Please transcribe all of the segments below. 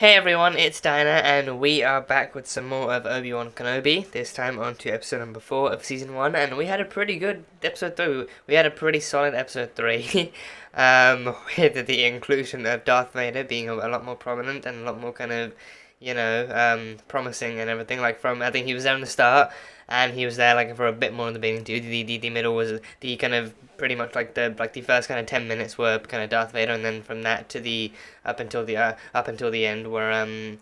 Hey everyone, it's Dinah, and we are back with some more of Obi-Wan Kenobi, this time on to episode number 4 of season 1, and we had a pretty good episode 3. We had a pretty solid episode 3, with the inclusion of Darth Vader being a lot more prominent and a lot more kind of, promising and everything. Like from, I think he was there in the start, and he was there like for a bit more in the beginning too. The middle was the kind of pretty much like the first kind of 10 minutes were kind of Darth Vader, and then from that to the up until the end were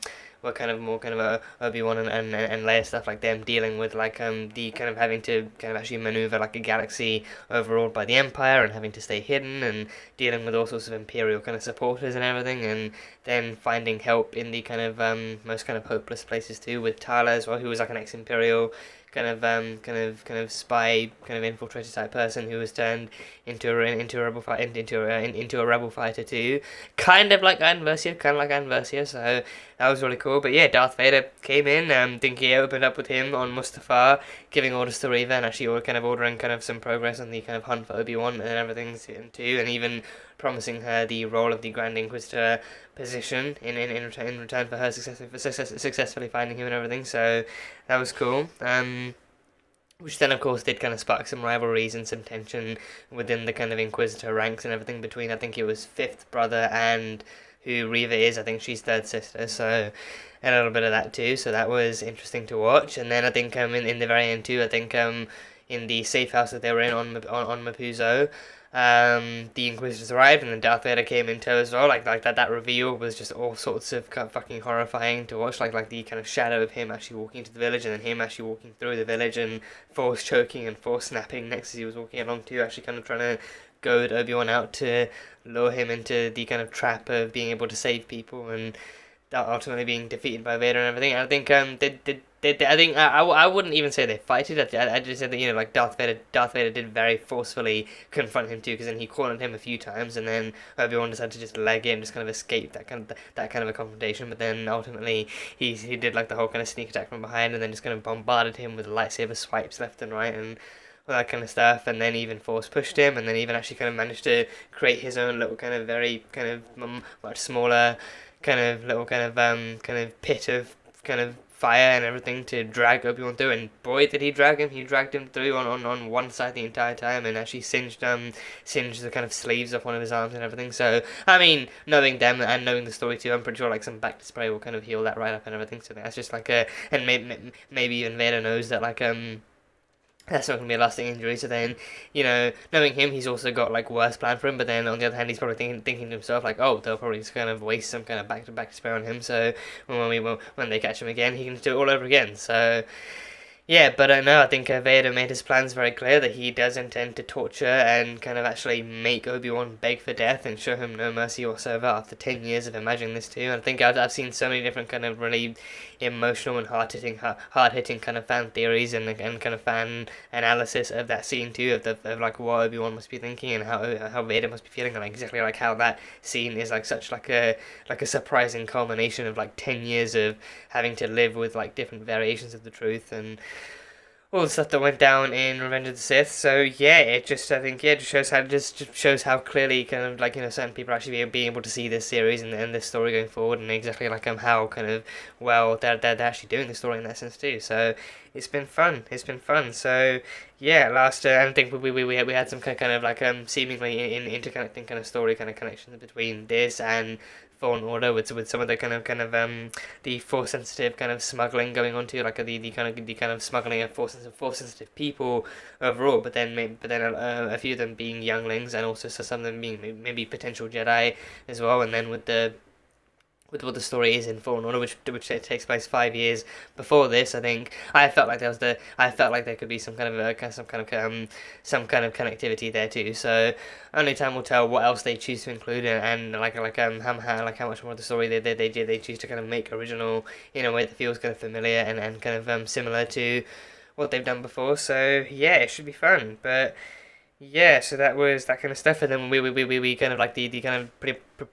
kind of more kind of Obi-Wan and Leia stuff, like them dealing with like the kind of having to kind of actually maneuver like a galaxy overawed by the Empire and having to stay hidden and dealing with all sorts of Imperial kind of supporters and everything, and then finding help in the kind of most kind of hopeless places too, with Tala as well, who was like an ex-Imperial kind of spy, kind of infiltrator type person who was turned into a rebel fighter, into a rebel fighter too, kind of like Ian Versio. So that was really cool. But yeah, Darth Vader came in, think he opened up with him on Mustafar, giving orders to Reva, and actually kind of ordering kind of some progress on the kind of hunt for Obi-Wan and everything too, and even promising her the role of the Grand Inquisitor position in return for her successfully finding him and everything. So that was cool. Which then, of course, did kind of spark some rivalries and some tension within the kind of Inquisitor ranks and everything between, I think it was fifth brother and who Reva is. I think she's third sister, so a little bit of that too. So that was interesting to watch. And then I think in the very end too, I think in the safe house that they were in on Mapuzo, the Inquisitors arrived, and then Darth Vader came in tow as well. Like that reveal was just all sorts of kind of fucking horrifying to watch. Like the kind of shadow of him actually walking into the village, and then him actually walking through the village and force choking and force snapping next as he was walking along too. Actually, kind of trying to goad Obi-Wan out to lure him into the kind of trap of being able to save people, and that ultimately being defeated by Vader and everything. And I think I think I wouldn't even say they fighted. I just said that like Darth Vader did very forcefully confront him too, because then he cornered him a few times, and then Obi-Wan decided to just leg in, just kind of escape that kind of a confrontation. But then ultimately he did like the whole kind of sneak attack from behind, and then just kind of bombarded him with lightsaber swipes left and right and all that kind of stuff, and then even force pushed him, and then even actually kind of managed to create his own little kind of very kind of much smaller kind of little kind of pit of kind of fire and everything to drag Obi-Wan through, and boy did he drag him. He dragged him through on one side the entire time, and actually singed the kind of sleeves off one of his arms and everything. So I mean, knowing them and knowing the story too, I'm pretty sure like some back spray will kind of heal that right up and everything. So that's just like and maybe even Vader knows that like that's not going to be a lasting injury. So then, knowing him, he's also got like worse plan for him. But then on the other hand, he's probably thinking to himself like, oh, they'll probably just kind of waste some kind of back to back spare on him. So when they catch him again, he can do it all over again. So yeah, but no, I think Vader made his plans very clear that he does intend to torture and kind of actually make Obi-Wan beg for death and show him no mercy whatsoever after 10 years of imagining this too. And I think I've seen so many different kind of really emotional and hard-hitting kind of fan theories and kind of fan analysis of that scene too, of like what Obi-Wan must be thinking and how Vader must be feeling, and exactly like how that scene is like such like a surprising culmination of like 10 years of having to live with like different variations of the truth and all the stuff that went down in Revenge of the Sith. So yeah, it just I think yeah, it just shows how clearly kind of like certain people actually being able to see this series and this story going forward, and exactly like how kind of well they're actually doing the story in that sense too. So it's been fun. It's been fun. So yeah, last I think we had some kind of like seemingly interconnecting kind of story kind of connections between this and Fallen Order, with some of the kind of the force sensitive kind of smuggling going on too, like the kind of smuggling of force sensitive people overall, but then a few of them being younglings, and also some of them being maybe potential Jedi as well, and then with what the story is in Fallen Order, which takes place 5 years before this. I think I felt like there could be some kind of some kind of connectivity there too. So only time will tell what else they choose to include, and how much more of the story they choose to kind of make original in a way that feels kind of familiar and kind of similar to what they've done before. So yeah, it should be fun. But yeah, so that was that kind of stuff, and then we kind of like the kind of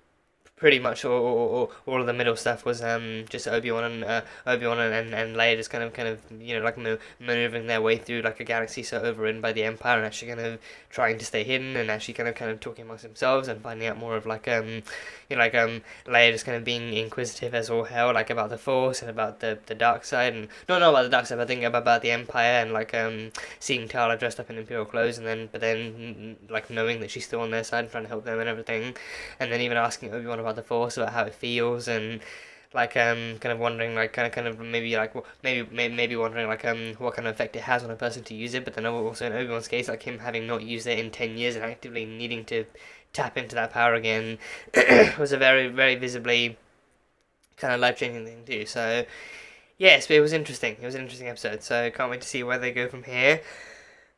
pretty much all of the middle stuff was just Obi-Wan and Leia just kind of like maneuvering their way through like a galaxy so overrun by the Empire, and actually kind of trying to stay hidden, and actually kind of talking amongst themselves and finding out more of like Leia just kind of being inquisitive as all hell, like about the Force and about the dark side, and not about the dark side, but thinking about the Empire, and like seeing Tala dressed up in Imperial clothes, and then like knowing that she's still on their side and trying to help them and everything, and then even asking Obi-Wan about the Force, about how it feels, and like kind of wondering like kind of maybe like maybe wondering like what kind of effect it has on a person to use it, but then also in Obi-Wan's case, like him having not used it in 10 years and actively needing to tap into that power again was a very, very visibly kind of life-changing thing too. So yes, but it was interesting. It was an interesting episode, so can't wait to see where they go from here.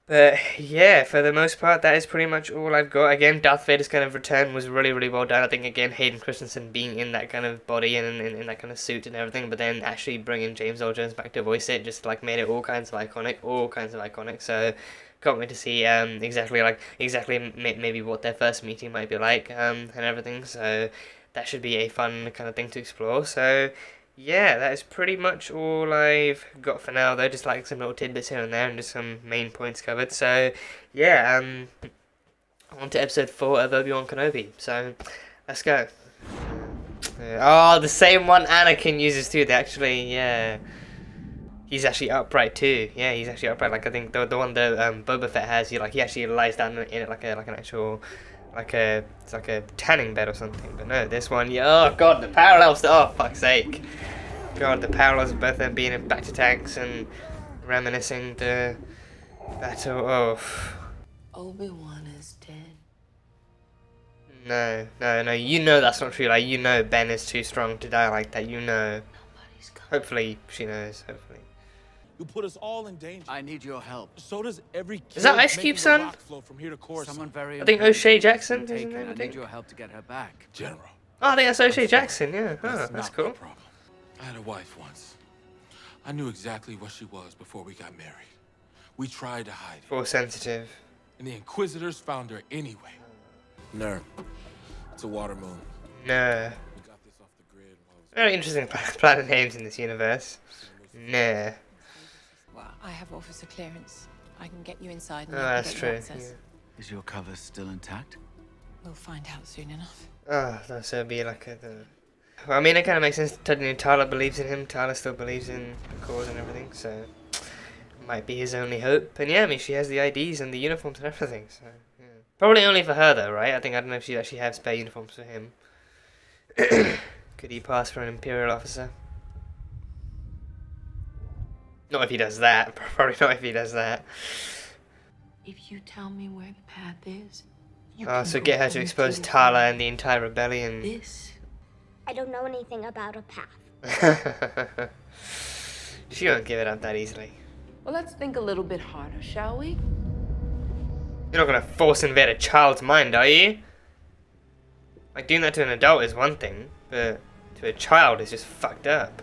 But yeah, for the most part, that is pretty much all I've got. Again, Darth Vader's kind of return was really, really well done. I think, again, Hayden Christensen being in that kind of body and in that kind of suit and everything, but then actually bringing James Earl Jones back to voice it just like made it all kinds of iconic. So can't wait to see exactly maybe what their first meeting might be like and everything. So that should be a fun kind of thing to explore. So yeah, that is pretty much all I've got for now, though. Just like some little tidbits here and there and just some main points covered. So yeah, on to episode 4 of Obi-Wan Kenobi. So let's go. Oh, the same one Anakin uses too. They actually, yeah. He's actually upright too. Yeah, he's actually upright. Like I think the one that Boba Fett has, he actually lies down in it like an actual it's like a tanning bed or something. But no, this one, yeah. Oh god, the parallels. Oh fuck's sake. God, the parallels of both them being in Bacta tanks and reminiscing the battle. Oh. Obi-Wan is dead. No. You know that's not true. Like you know Ben is too strong to die like that. You know. Nobody's coming. Hopefully she knows. Hopefully. You put us all in danger. I need your help. So does every kid. Is that Ice Cube, son? From here to Coruscant. Someone very I think O'Shea Jackson. Isn't I it? need your help to get her back. General. Oh, I think that's O'Shea Jackson. Yeah. Oh, That's that's not my cool. problem. I had a wife once. I knew exactly what she was before we got married. We tried to hide it. Force sensitive. And the Inquisitors found her anyway. Ner. It's a water moon. No. We got this off the grid while it was Very interesting planet names in this universe. Nah. Well, I have officer clearance. I can get you inside Oh, and I can that's get you true. access. Is your cover still intact? We'll find out soon enough. Oh, so it'd be like a. Well, I mean, it kind of makes sense. Tyler believes in him. Tyler still believes in the cause and everything, so might be his only hope. And yeah, I mean, she has the IDs and the uniforms and everything. So yeah. Probably only for her though, right? I don't know if she actually has spare uniforms for him. Could he pass for an Imperial officer? Not if he does that. Probably not if he does that. If you tell me where the path is, you Oh, can so go get her to home expose to Tala and the entire rebellion. this. I don't know anything about a path. She won't give it up that easily. Well, let's think a little bit harder, shall we? You're not gonna force invade a child's mind, are you? Like, doing that to an adult is one thing, but to a child is just fucked up.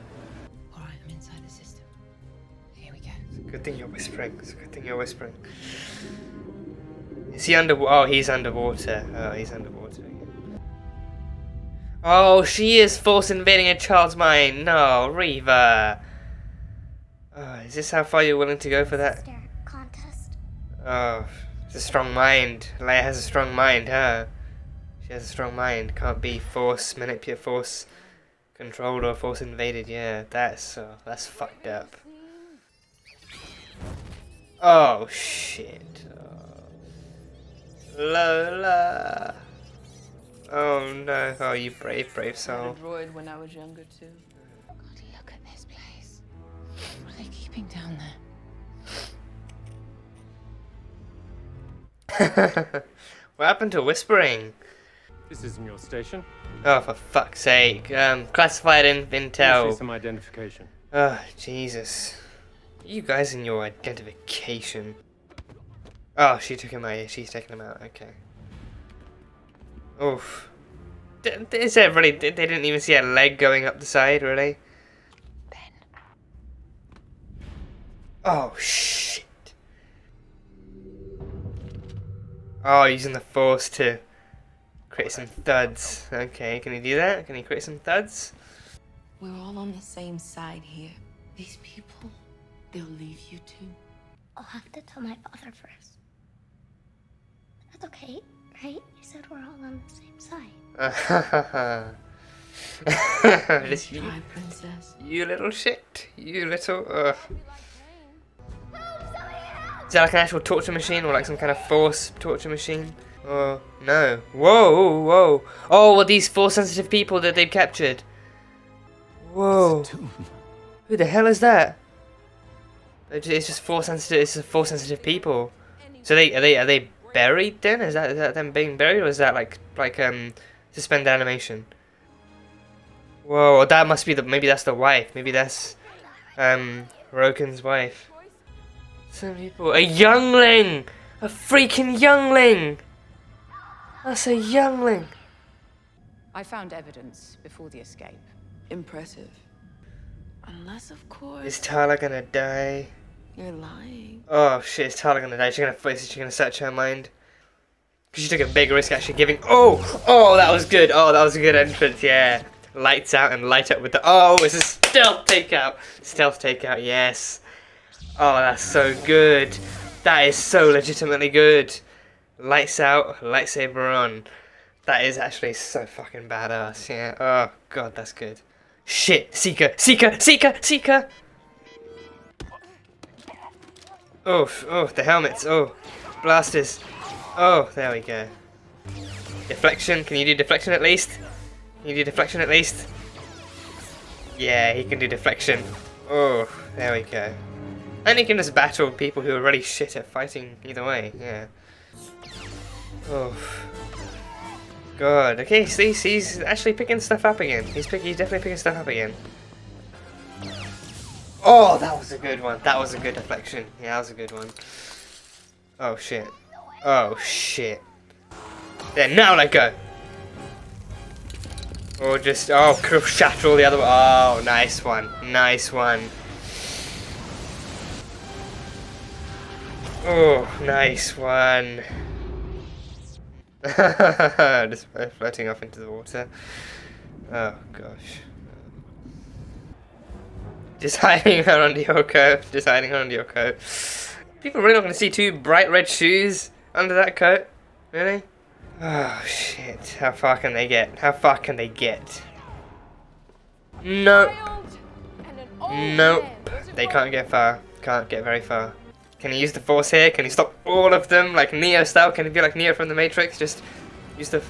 Alright, I'm inside the system. Here we go. Good thing you're whispering. It's a good thing you're whispering. Is he underwater? Oh, he's underwater. Oh, he's underwater again. Oh, she is force invading a child's mind. No, Reva. Oh, is this how far you're willing to go for that? Stare contest. Oh, it's a strong mind. Leia has a strong mind, huh? She has a strong mind. Can't be force manipulated, force controlled, or force invaded. Yeah, that's fucked up. Oh shit. Oh. Lola. Oh no. Oh, you brave soul. I droid when I was younger too. God, look at this place. What are they keeping down there? What happened to whispering? This isn't your station. Oh, for fuck's sake. Classified Let's see intel. some identification. Oh, Jesus. You guys and your identification. Oh, she took him out. Yeah, she's taking him out. Okay. Oof. Is that really? They didn't even see a leg going up the side, really? Ben. Oh, shit. Oh, using the force to Create some thuds. Okay, can you do that? Can you create some thuds? We're all on the same side here. These people, they'll leave you too. I'll have to tell my father first. That's okay, right? You said we're all on the same side. This you, Try, princess. you little shit. You little. Is that like an actual torture machine or like some kind of force torture machine? Oh, no. Whoa, whoa. Oh, well, these force sensitive people that they've captured. Whoa. Who the hell is that? It's just force sensitive. It's just force sensitive people. So are they buried then? Is that them being buried, or is that like suspended animation? Whoa, that must be maybe that's the wife. Maybe that's Roken's wife. Some people. A youngling! A freaking youngling! That's a youngling. I found evidence before the escape. Impressive. Unless, of course, Is Tala gonna die? you're lying. Oh shit, is Tala gonna die? She's gonna search her mind. Cause she took a big risk actually giving. Oh, that was good. Oh, that was a good entrance. Yeah, lights out and light up with the. Oh, it's a stealth takeout. Stealth takeout. Yes. Oh, that's so good. That is so legitimately good. Lights out, lightsaber on. That is actually so fucking badass. Yeah. Oh god, that's good. Shit, Seeker. Oh, the helmets. Oh, blasters. Oh, there we go. Deflection. Can you do deflection at least? Can you do deflection at least? Yeah, he can do deflection. Oh, there we go. And he can just battle people who are really shit at fighting either way. Yeah. Oh. God. Okay, see, he's actually picking stuff up again. He's definitely picking stuff up again. Oh, that was a good one. That was a good deflection. Yeah, that was a good one. Oh shit. Oh shit. There, now let go. Or just shatter all the other. Oh, nice one. Nice one. Oh, nice one. Just floating off into the water. Oh gosh. Just hiding her under your coat. Just hiding her under your coat. People are really not going to see two bright red shoes under that coat. Really? Oh shit. How far can they get? How far can they get? Nope. Nope. They can't get far. Can't get very far. Can he use the force here? Can he stop all of them like Neo style? Can he be like Neo from the Matrix? Just use the...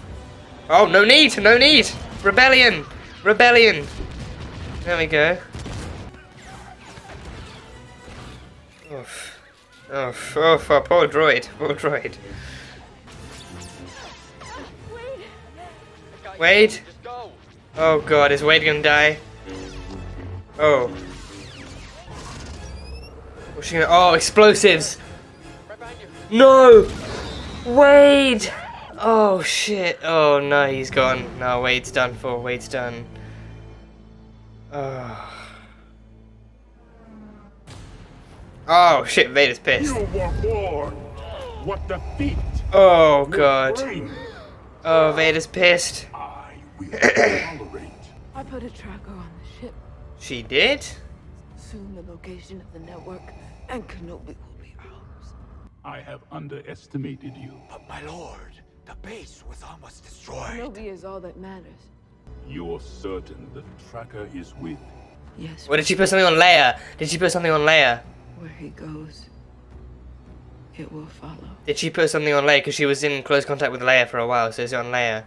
Oh, no need! No need! Rebellion! Rebellion! There we go. Oof. Oof. Oof. Oh, poor droid. Poor droid. Wade? Oh god, is Wade gonna die? Oh. What's she gonna... Oh, explosives! No! Wade! Oh shit. Oh no, he's gone. No, Wade's done for. Wade's done. Oh. Oh shit, Vader's pissed. You were born. What defeat? Oh god. Oh, Vader's pissed. I will tolerate. I put a tracker on the ship. She did? Soon the location of the network and Kenobi will be ours. I have underestimated you. But my lord, the base was almost destroyed. Kenobi is all that matters. You're certain the tracker is with? Yes. Or did she put something on Leia? Did she put something on Leia? Where he goes, it will follow. Did she put something on Leia? Because she was in close contact with Leia for a while, so is it on Leia?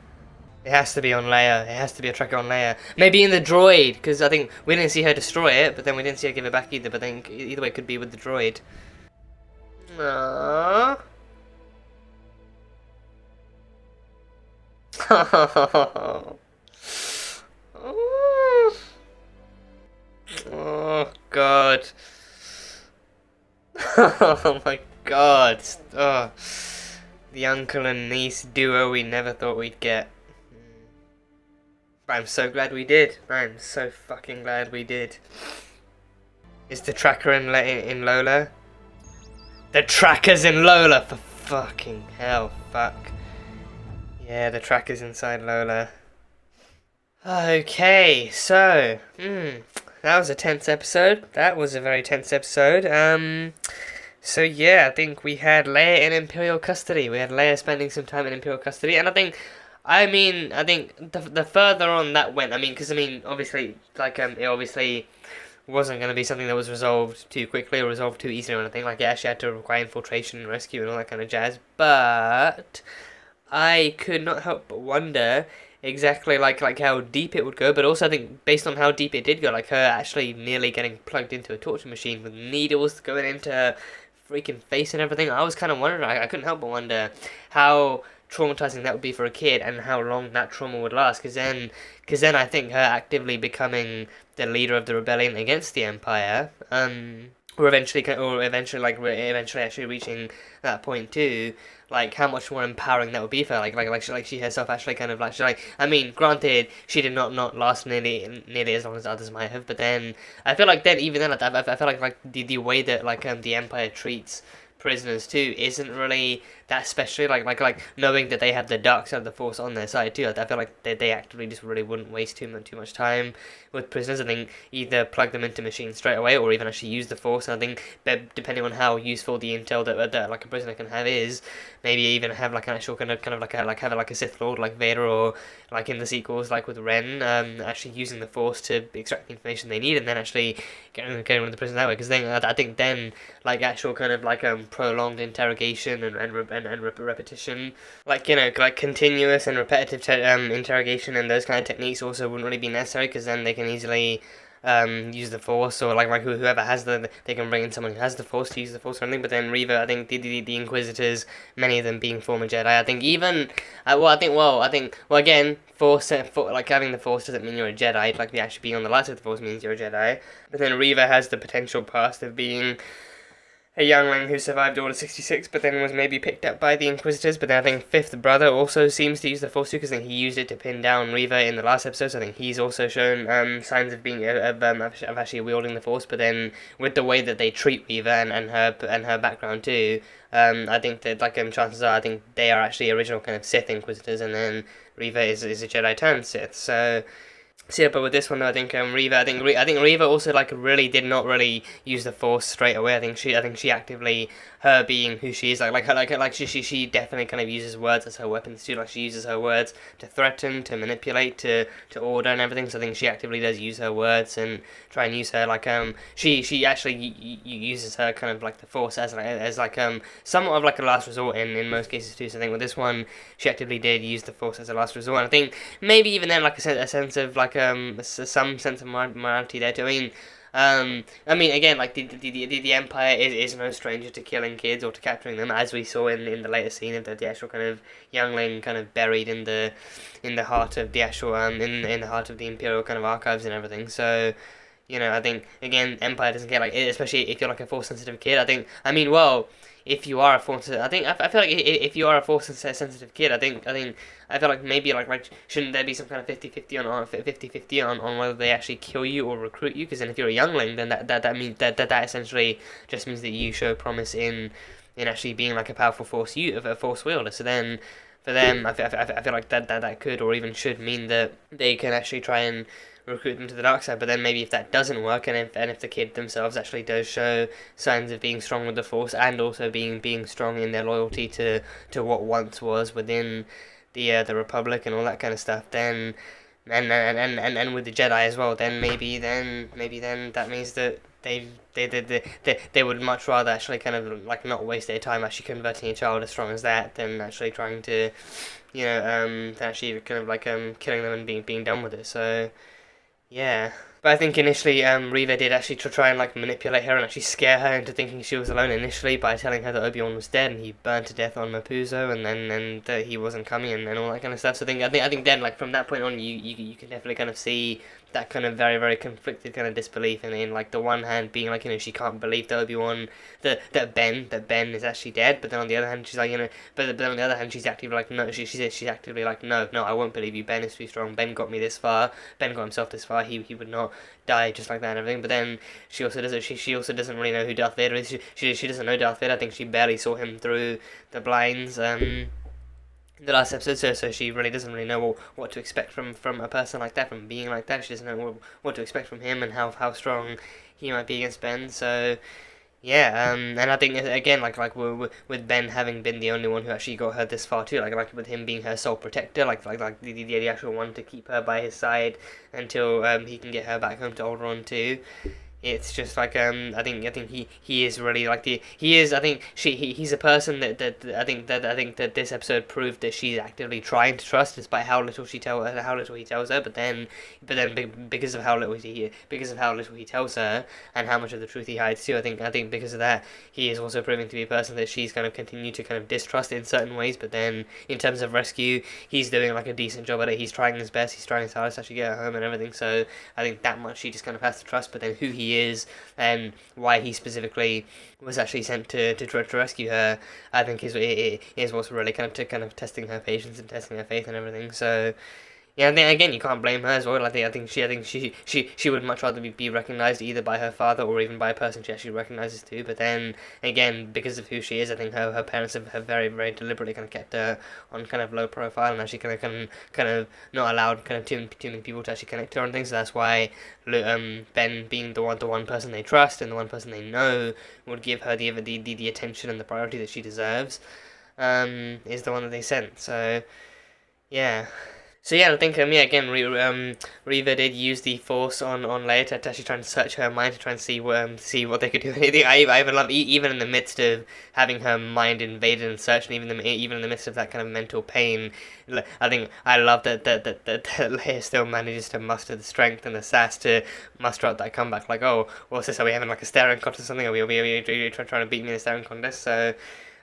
It has to be on Leia. It has to be a tracker on Leia. Maybe in the droid, because I think we didn't see her destroy it, but then we didn't see her give it back either, but then either way it could be with the droid. Aww. Oh god. Oh my god. Oh. The uncle and niece duo we never thought we'd get. But I'm so glad we did. I'm so fucking glad we did. Is the tracker in Lola? The tracker's in Lola, for fucking hell. Fuck. Yeah, the tracker's inside Lola. Okay, so, that was a tense episode. That was a very tense episode. So yeah, I think we had Leia in Imperial custody. We had Leia spending some time in Imperial custody, and I think the further on that went, because obviously, like, it obviously wasn't going to be something that was resolved too quickly or resolved too easily or anything. Like, it actually had to require infiltration and rescue and all that kind of jazz. But I could not help but wonder exactly like how deep it would go, but also I think based on how deep it did go, like her actually nearly getting plugged into a torture machine with needles going into her freaking face and everything, I was kind of wondering, I couldn't help but wonder how traumatizing that would be for a kid and how long that trauma would last, because then I think her actively becoming the leader of the rebellion against the Empire, or eventually actually reaching that point too, like how much more empowering that would be for her. Like she herself actually kind of granted she did not last nearly as long as others might have, but then I feel like then even then I feel like the way that the Empire treats prisoners too isn't really that special, like knowing that they have the dark side of the Force on their side too. I feel like they actively just really wouldn't waste too much time with prisoners. I think either plug them into machines straight away or even actually use the Force. And I think that depending on how useful the intel that like a prisoner can have is, maybe even have like an actual kind of like a Sith Lord like Vader, or like in the sequels like with Ren, actually using the Force to extract the information they need and then actually getting rid of the prison that way. Because then I think then like actual kind of like prolonged interrogation and repetition, like like continuous and repetitive interrogation and those kind of techniques also wouldn't really be necessary, because then they can easily use the Force, or like whoever has they can bring in someone who has the Force to use the Force or anything. But then Reva, I think the Inquisitors, many of them being former Jedi, I think even again, Force like having the Force doesn't mean you're a Jedi. Like actually being on the light side of the Force means you're a Jedi. But then Reva has the potential past of being a youngling who survived Order 66, but then was maybe picked up by the Inquisitors. But then I think Fifth Brother also seems to use the Force too, because then he used it to pin down Reva in the last episode. So I think he's also shown signs of being of actually wielding the Force. But then with the way that they treat Reva and her background too, I think that chances are I think they are actually original kind of Sith Inquisitors, and then Reva is a Jedi turned Sith. So yeah, but with this one though, I think Reva also really did not really use the Force straight away. I think she actively, her being who she is, she definitely kind of uses words as her weapons too. Like she uses her words to threaten, to manipulate, to order and everything. So I think she actively does use her words and try and use her she actually uses her kind of like the Force as somewhat of like a last resort in most cases too. So I think with this one, she actively did use the Force as a last resort. And I think maybe even then a sense of some sense of morality there too. Again, like the Empire is no stranger to killing kids or to capturing them, as we saw in the later scene of the actual kind of youngling kind of buried in the heart of the actual in the heart of the Imperial kind of archives and everything. So I think again, Empire doesn't care, especially if you're like a Force sensitive kid. If you are a Force, I feel like if you are a Force sensitive kid, I feel like maybe shouldn't there be some kind of 50-50 on whether they actually kill you or recruit you? Because then if you're a youngling, then that means that essentially just means that you show promise in actually being like a powerful Force wielder. So then for them, I feel like that could or even should mean that they can actually try and recruit them to the dark side. But then maybe if that doesn't work, and if the kid themselves actually does show signs of being strong with the Force and also being strong in their loyalty to what once was within the Republic and all that kind of stuff, then and with the Jedi as well, then maybe that means that they would much rather actually kind of not waste their time actually converting a child as strong as that than actually trying to actually kind of killing them and being done with it. So yeah. But I think initially Reva did actually try and manipulate her and actually scare her into thinking she was alone initially by telling her that Obi-Wan was dead and he burned to death on Mapuzo, and then that he wasn't coming and all that kind of stuff. So I think then from that point on you can definitely kind of see that kind of very, very conflicted kind of disbelief, and in the one hand being she can't believe that Obi-Wan that Ben is actually dead, but then on the other hand she's but then on the other hand she's actively no, she's actively no, I won't believe you. Ben is too strong. Ben got me this far. Ben got himself this far. He would not die just like that and everything. But then she also doesn't really know who Darth Vader is. She doesn't know Darth Vader. I think she barely saw him through the blinds. the last episode, so she really doesn't really know what to expect from a person like that, from being like that. She doesn't know what to expect from him and how strong he might be against Ben. So yeah, and I think again, like with Ben having been the only one who actually got her this far too, like with him being her sole protector, like the actual one to keep her by his side until he can get her back home to Alderaan too. It's just like I think he is really like I think he's a person that I think that this episode proved that she's actively trying to trust despite how little he tells her, but then because of how little he tells her and how much of the truth he hides too, I think because of that he is also proving to be a person that she's kind of continued to kind of distrust in certain ways, but then in terms of rescue he's doing like a decent job at it. He's trying his best, he's trying his hardest to actually get her home and everything, so I think that much she just kind of has to trust. But then who he is and why he specifically was actually sent to rescue her, I think is what's really kind of testing her patience and testing her faith and everything. So yeah, I think again you can't blame her as well. I think she would much rather be recognized either by her father or even by a person she actually recognizes too. But then again, because of who she is, I think her parents have very very deliberately kind of kept her on kind of low profile and actually kind of not allowed kind of too many people to actually connect to her and things. So that's why Ben, being the one person they trust and the one person they know would give her the attention and the priority that she deserves, is the one that they sent. So yeah. So yeah, I think again, Reva did use the Force on Leia to actually try and search her mind to try and see what they could do. I even love even in the midst of having her mind invaded and searched, and even in the midst of that kind of mental pain, I think I love that Leia still manages to muster the strength and the sass to muster out that comeback. Like, oh, what's this? Are we having like a staring contest or something? Are we trying to beat me in a staring contest? So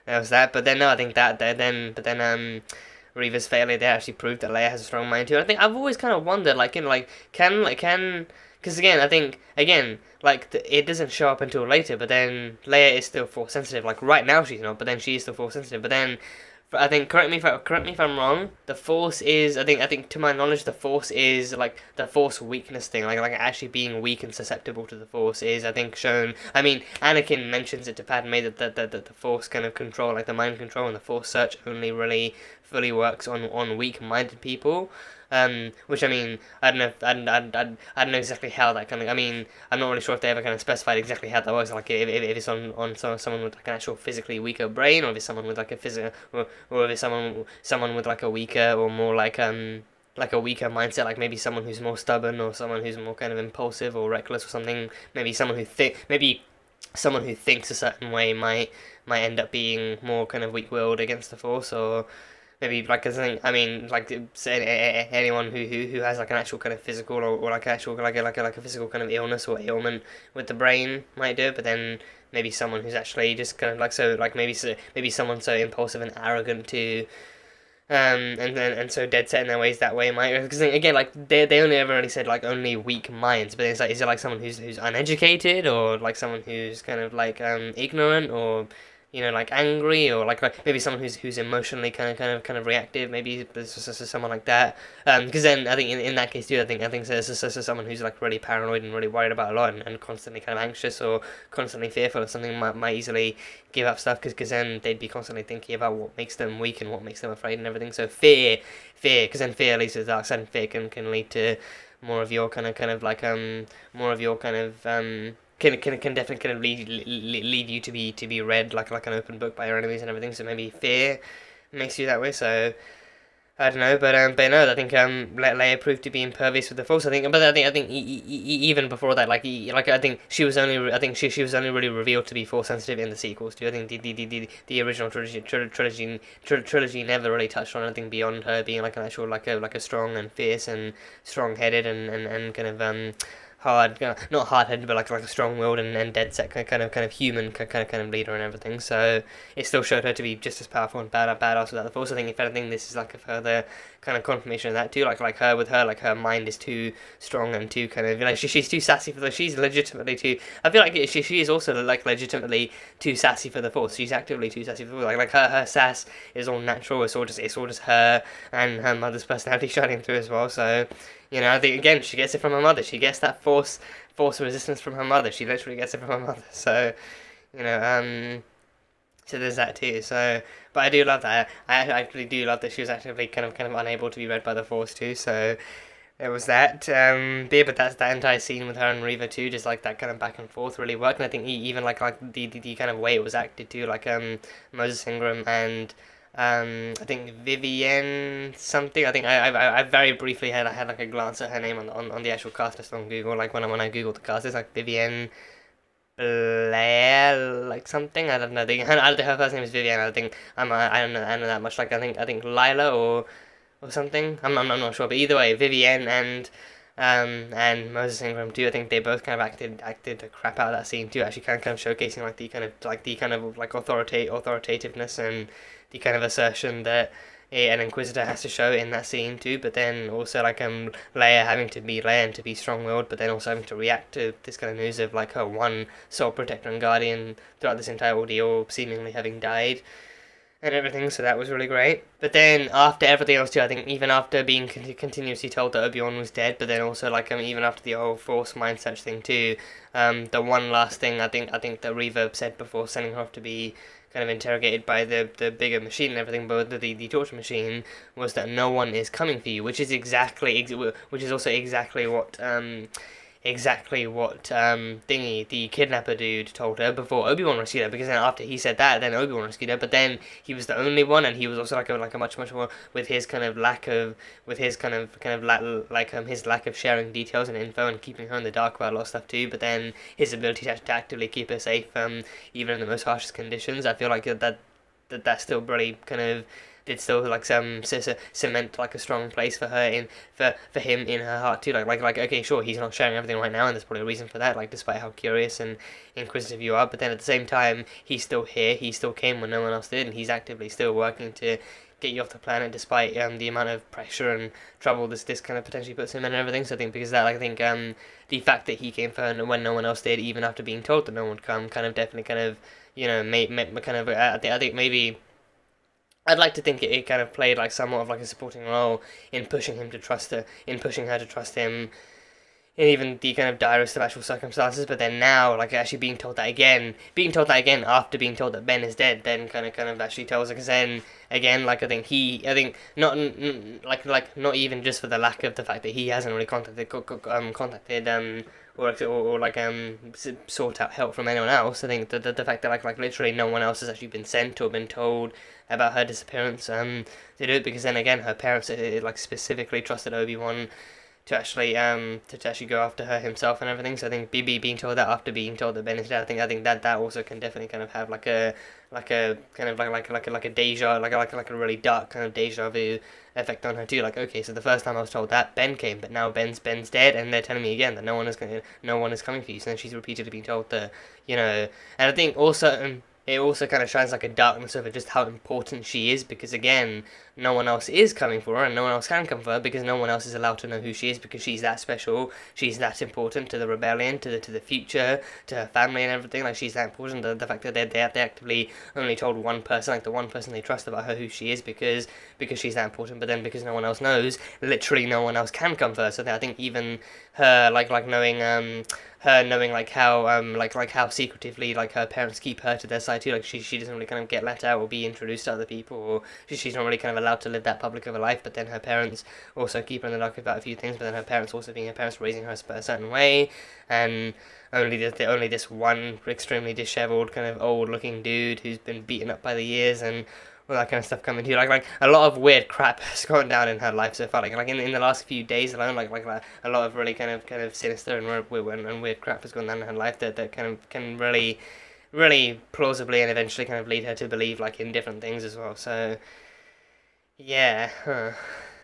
that was that. But then no, I think Reva's failure there actually proved that Leia has a strong mind too. I think I've always kind of wondered, can because again, I think it doesn't show up until later, but then Leia is still Force sensitive. Like right now she's not, but then she is still Force sensitive. But then I think correct me if I'm wrong. The Force is I think to my knowledge the Force is like the Force weakness thing, like actually being weak and susceptible to the Force is I think shown. I mean, Anakin mentions it to Padme that the Force kind of control, like the mind control and the Force search only really fully works on weak-minded people. Which I mean, I don't know exactly how that kind of. I mean, I'm not really sure if they ever kind of specified exactly how that works. Like if it's on someone with like an actual physically weaker brain, or if it's someone with like a or if it's someone with like a weaker or more like a weaker mindset, like maybe someone who's more stubborn or someone who's more kind of impulsive or reckless or something. Maybe someone who thinks a certain way might end up being more kind of weak-willed against the Force, or maybe like I mean like say anyone who has like an actual kind of physical or like actual like a physical kind of illness or ailment with the brain might do it, but then maybe someone who's actually just kind of like so like maybe someone so impulsive and arrogant to and so dead set in their ways that way might, because again like they only ever really said like only weak minds, but it's like is it like someone who's uneducated or like someone who's kind of like ignorant or like angry, or like maybe someone who's emotionally kind of reactive. Maybe there's someone like that. Because then I think in that case too, I think there's someone who's like really paranoid and really worried about a lot and constantly kind of anxious or constantly fearful of something might easily give up stuff because then they'd be constantly thinking about what makes them weak and what makes them afraid and everything. So fear, because then fear leads to the dark side, and fear can lead to more of your kind of like more of your kind of can definitely kind of lead you to be read like an open book by your enemies and everything. So maybe fear makes you that way. So I don't know, but no, I think Leia proved to be impervious with the Force. I think even before that, I think she was only really revealed to be Force sensitive in the sequels too. I think the original trilogy never really touched on anything beyond her being like an actual like a strong and fierce and strong headed and kind of not hard-headed, but like a strong-willed and dead-set kind of human kind of leader and everything. So it still showed her to be just as powerful and badass without the Force. I think if anything, this is like a further kind of confirmation of that too. Like her mind is too strong and too kind of she's too sassy for the. She's legitimately too. I feel like she is also like legitimately too sassy for the Force. She's actively too sassy for the Force. Like her sass is all natural. It's all just her and her mother's personality shining through as well. So. I think again she gets it from her mother. She gets that force resistance from her mother. She literally gets it from her mother. So, So there's that too. So, but I do love that. I actually do love that she was actually kind of unable to be read by the Force too. So there was that. But yeah, but that's that entire scene with her and Reva too. Just like that kind of back and forth really worked. And I think even like the kind of way it was acted too. Like Moses Ingram and I think Vivienne something. I think I very briefly had like a glance at her name on the actual cast list on Google. Like when I googled the cast, it's like Vivienne Blair, like something. I don't know. Her first name is Vivienne. I think I don't know that much. Like I think Lila or something. I'm not sure. But either way, Vivienne and Moses Ingram too. I think they both kind of acted the crap out of that scene too. Actually, kind of showcasing like the kind of authoritativeness and the kind of assertion that an Inquisitor has to show in that scene too, but then also like Leia having to be Leia and to be strong-willed, but then also having to react to this kind of news of like her one soul protector and guardian throughout this entire ordeal seemingly having died and everything, so that was really great. But then after everything else too, I think even after being continuously told that Obi-Wan was dead, but then also like even after the whole Force mindset thing too, the one last thing I think that Reva said before sending her off to be kind of interrogated by the bigger machine and everything, but the torture machine, was that no one is coming for you, which is also exactly what Thingy, the kidnapper dude, told her before Obi-Wan rescued her, because then after he said that, then Obi-Wan rescued her, but then he was the only one, and he was also like a much more, with his kind of lack of his lack of sharing details and info and keeping her in the dark about a lot of stuff too, but then his ability to actively keep her safe, even in the most harshest conditions. I feel like that still really kind of did still like cement like a strong place for her for him in her heart too. Like okay, sure, he's not sharing everything right now, and there's probably a reason for that. Like despite how curious and inquisitive you are, but then at the same time, he's still here. He still came when no one else did, and he's actively still working to get you off the planet, despite the amount of pressure and trouble this kind of potentially puts him in and everything. So I think because of that, like, I think the fact that he came for her when no one else did, even after being told that no one would come, kind of definitely kind of made kind of I think maybe. I'd like to think it kind of played like somewhat of like a supporting role in pushing him to trust her, in pushing her to trust him, in even the kind of direst of actual circumstances. But then now, like actually being told that again after being told that Ben is dead, then kind of actually tells her, because then again, like I think not not even just for the lack of the fact that he hasn't really contacted sought out help from anyone else. I think the fact that like literally no one else has actually been sent or been told about her disappearance to do it, because then again her parents like specifically trusted Obi-Wan to actually go after her himself and everything. So I think being told that after being told that Ben is dead, I think that also can definitely kind of have like a kind of like a deja, like a really dark kind of deja vu effect on her too. Like, okay, so the first time I was told that Ben came, but now Ben's dead, and they're telling me again that no one is coming for you. So then she's repeatedly being told that, and I think also it also kind of shines like a darkness over just how important she is, because again, no one else is coming for her, and no one else can come for her, because no one else is allowed to know who she is, because she's that special, she's that important to the rebellion, to the future, to her family and everything. Like, she's that important. The fact that they actively only told one person, like the one person they trust about her, who she is, because she's that important, but then because no one else knows, literally no one else can come for her. So I think even her knowing like how secretively like her parents keep her to their side too, like she doesn't really kind of get let out or be introduced to other people, or she's not really kind of allowed to live that public of a life, but then her parents also keep her in the dark about a few things, but then her parents also being her parents, raising her a certain way, and only this one extremely disheveled kind of old looking dude who's been beaten up by the years and all that kind of stuff coming to you. Like a lot of weird crap has gone down in her life so far. Like in the last few days alone, like a lot of really kind of sinister and weird crap has gone down in her life that kind of can really plausibly and eventually kind of lead her to believe like in different things as well. So yeah.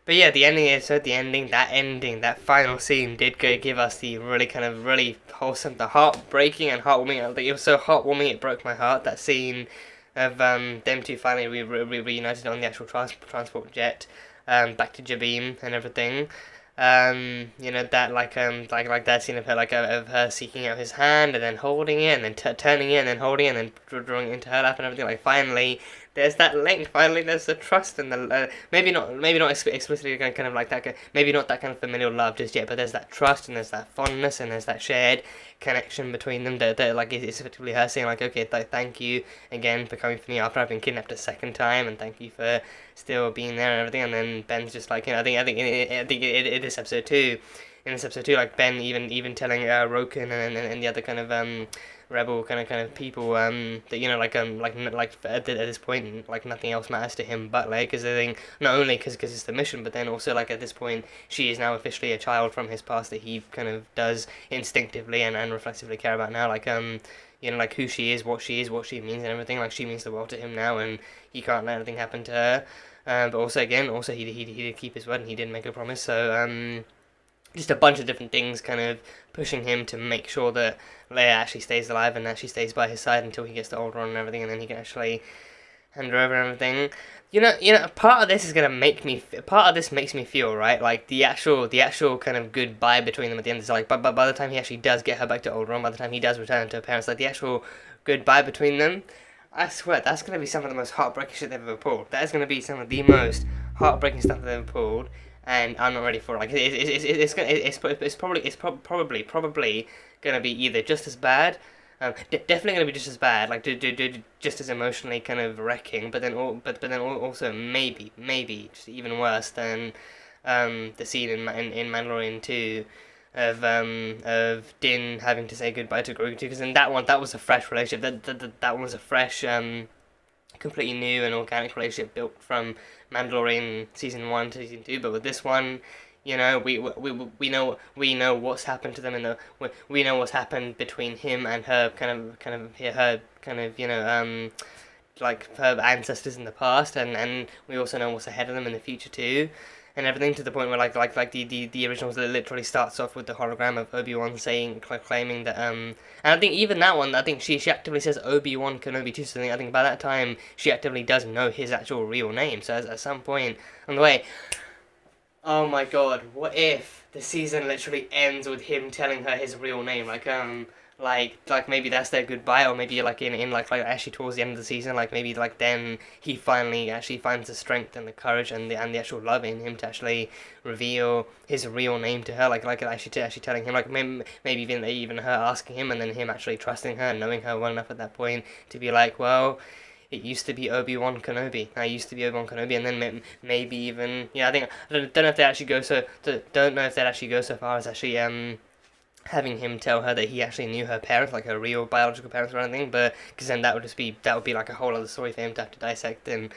But yeah, that final scene did give us the really wholesome, the heartbreaking and heartwarming. It was so heartwarming it broke my heart, that scene of them two finally reunited on the actual transport jet back to Jabim and everything. That like that scene of her of her seeking out his hand and then holding it and then turning it and then holding it and then drawing it into her lap and everything. Like finally there's that link. Finally, there's the trust and the maybe not explicitly kind of like that. Maybe not that kind of familial love just yet, but there's that trust and there's that fondness and there's that shared connection between them. That like it's effectively her saying like, okay, thank you again for coming for me after I've been kidnapped a second time, and thank you for still being there and everything. And then Ben's just like, I think in this episode too. In this episode too, like Ben even telling Roken and the other kind of rebel kind of people that like at this point like nothing else matters to him but Leia, because I think not only because it's the mission, but then also like at this point she is now officially a child from his past that he kind of does instinctively and reflexively care about now, like like who she is, what she means and everything. Like she means the world to him now, and he can't let anything happen to her. But also he did keep his word and he did make a promise. So just a bunch of different things kind of pushing him to make sure that Leia actually stays alive and actually stays by his side until he gets to Alderaan and everything, and then he can actually hand her over and everything. You know, part of this makes me feel, right, like the actual kind of goodbye between them at the end is like, but by the time he actually does get her back to Alderaan, by the time he does return to her parents, like the actual goodbye between them, I swear that's gonna be some of the most heartbreaking shit they've ever pulled. That is gonna be some of the most heartbreaking stuff they've ever pulled. And I'm not ready for it. Like it's probably gonna be either just as bad, definitely gonna be just as bad, like just as emotionally kind of wrecking, but then also maybe just even worse than the scene in Mandalorian 2 of Din having to say goodbye to Grogu 2, because in that was a fresh relationship. That one was a fresh completely new and organic relationship built from Mandalorian season 1 to season 2, but with this one, you know, we know what's happened to them we know what's happened between him and her like her ancestors in the past, and we also know what's ahead of them in the future too. And everything, to the point where like the originals literally starts off with the hologram of Obi-Wan claiming that and I think even that one, I think she actively says Obi-Wan Kenobi too, so I think by that time she actively does know his actual real name. So at some point on the way, oh my god, what if the season literally ends with him telling her his real name, like maybe that's their goodbye, or maybe like in like actually towards the end of the season, like maybe like then he finally actually finds the strength and the courage and the actual love in him to actually reveal his real name to her, like actually telling him, like maybe even her asking him and then him actually trusting her and knowing her well enough at that point to be like, well, it used to be Obi-Wan Kenobi. I used to be Obi-Wan Kenobi, and then maybe even I don't know if they actually go so far as actually having him tell her that he actually knew her parents, like her real biological parents or anything, but because then that would be like a whole other story for him to have to dissect and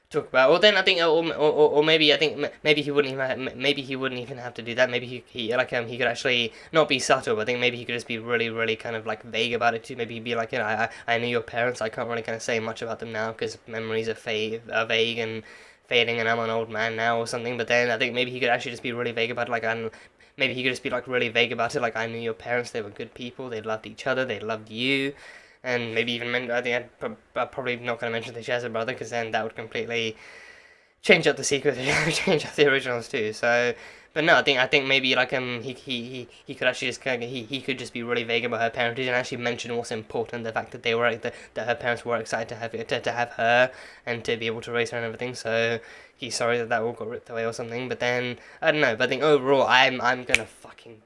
talk about. Or then I think, or maybe I think maybe he wouldn't even have to do that. Maybe he could actually not be subtle, but I think maybe he could just be really kind of like vague about it too. Maybe he'd be like, I knew your parents. I can't really kind of say much about them now because memories are vague and fading, and I'm an old man now or something. But then I think maybe he could actually just be really vague about it, maybe he could just be like really vague about it, like I knew your parents, they were good people, they loved each other, they loved you, and maybe even I think I'm probably not going to mention that she has a brother, because then that would completely change up the sequel, change up the originals too. So, but no, I think maybe like he could actually just he could just be really vague about her parentage and actually mention what's important, the fact that they were that her parents were excited to have her and to be able to raise her and everything. So he's sorry that all got ripped away or something. But then I don't know. But I think overall, I'm gonna fucking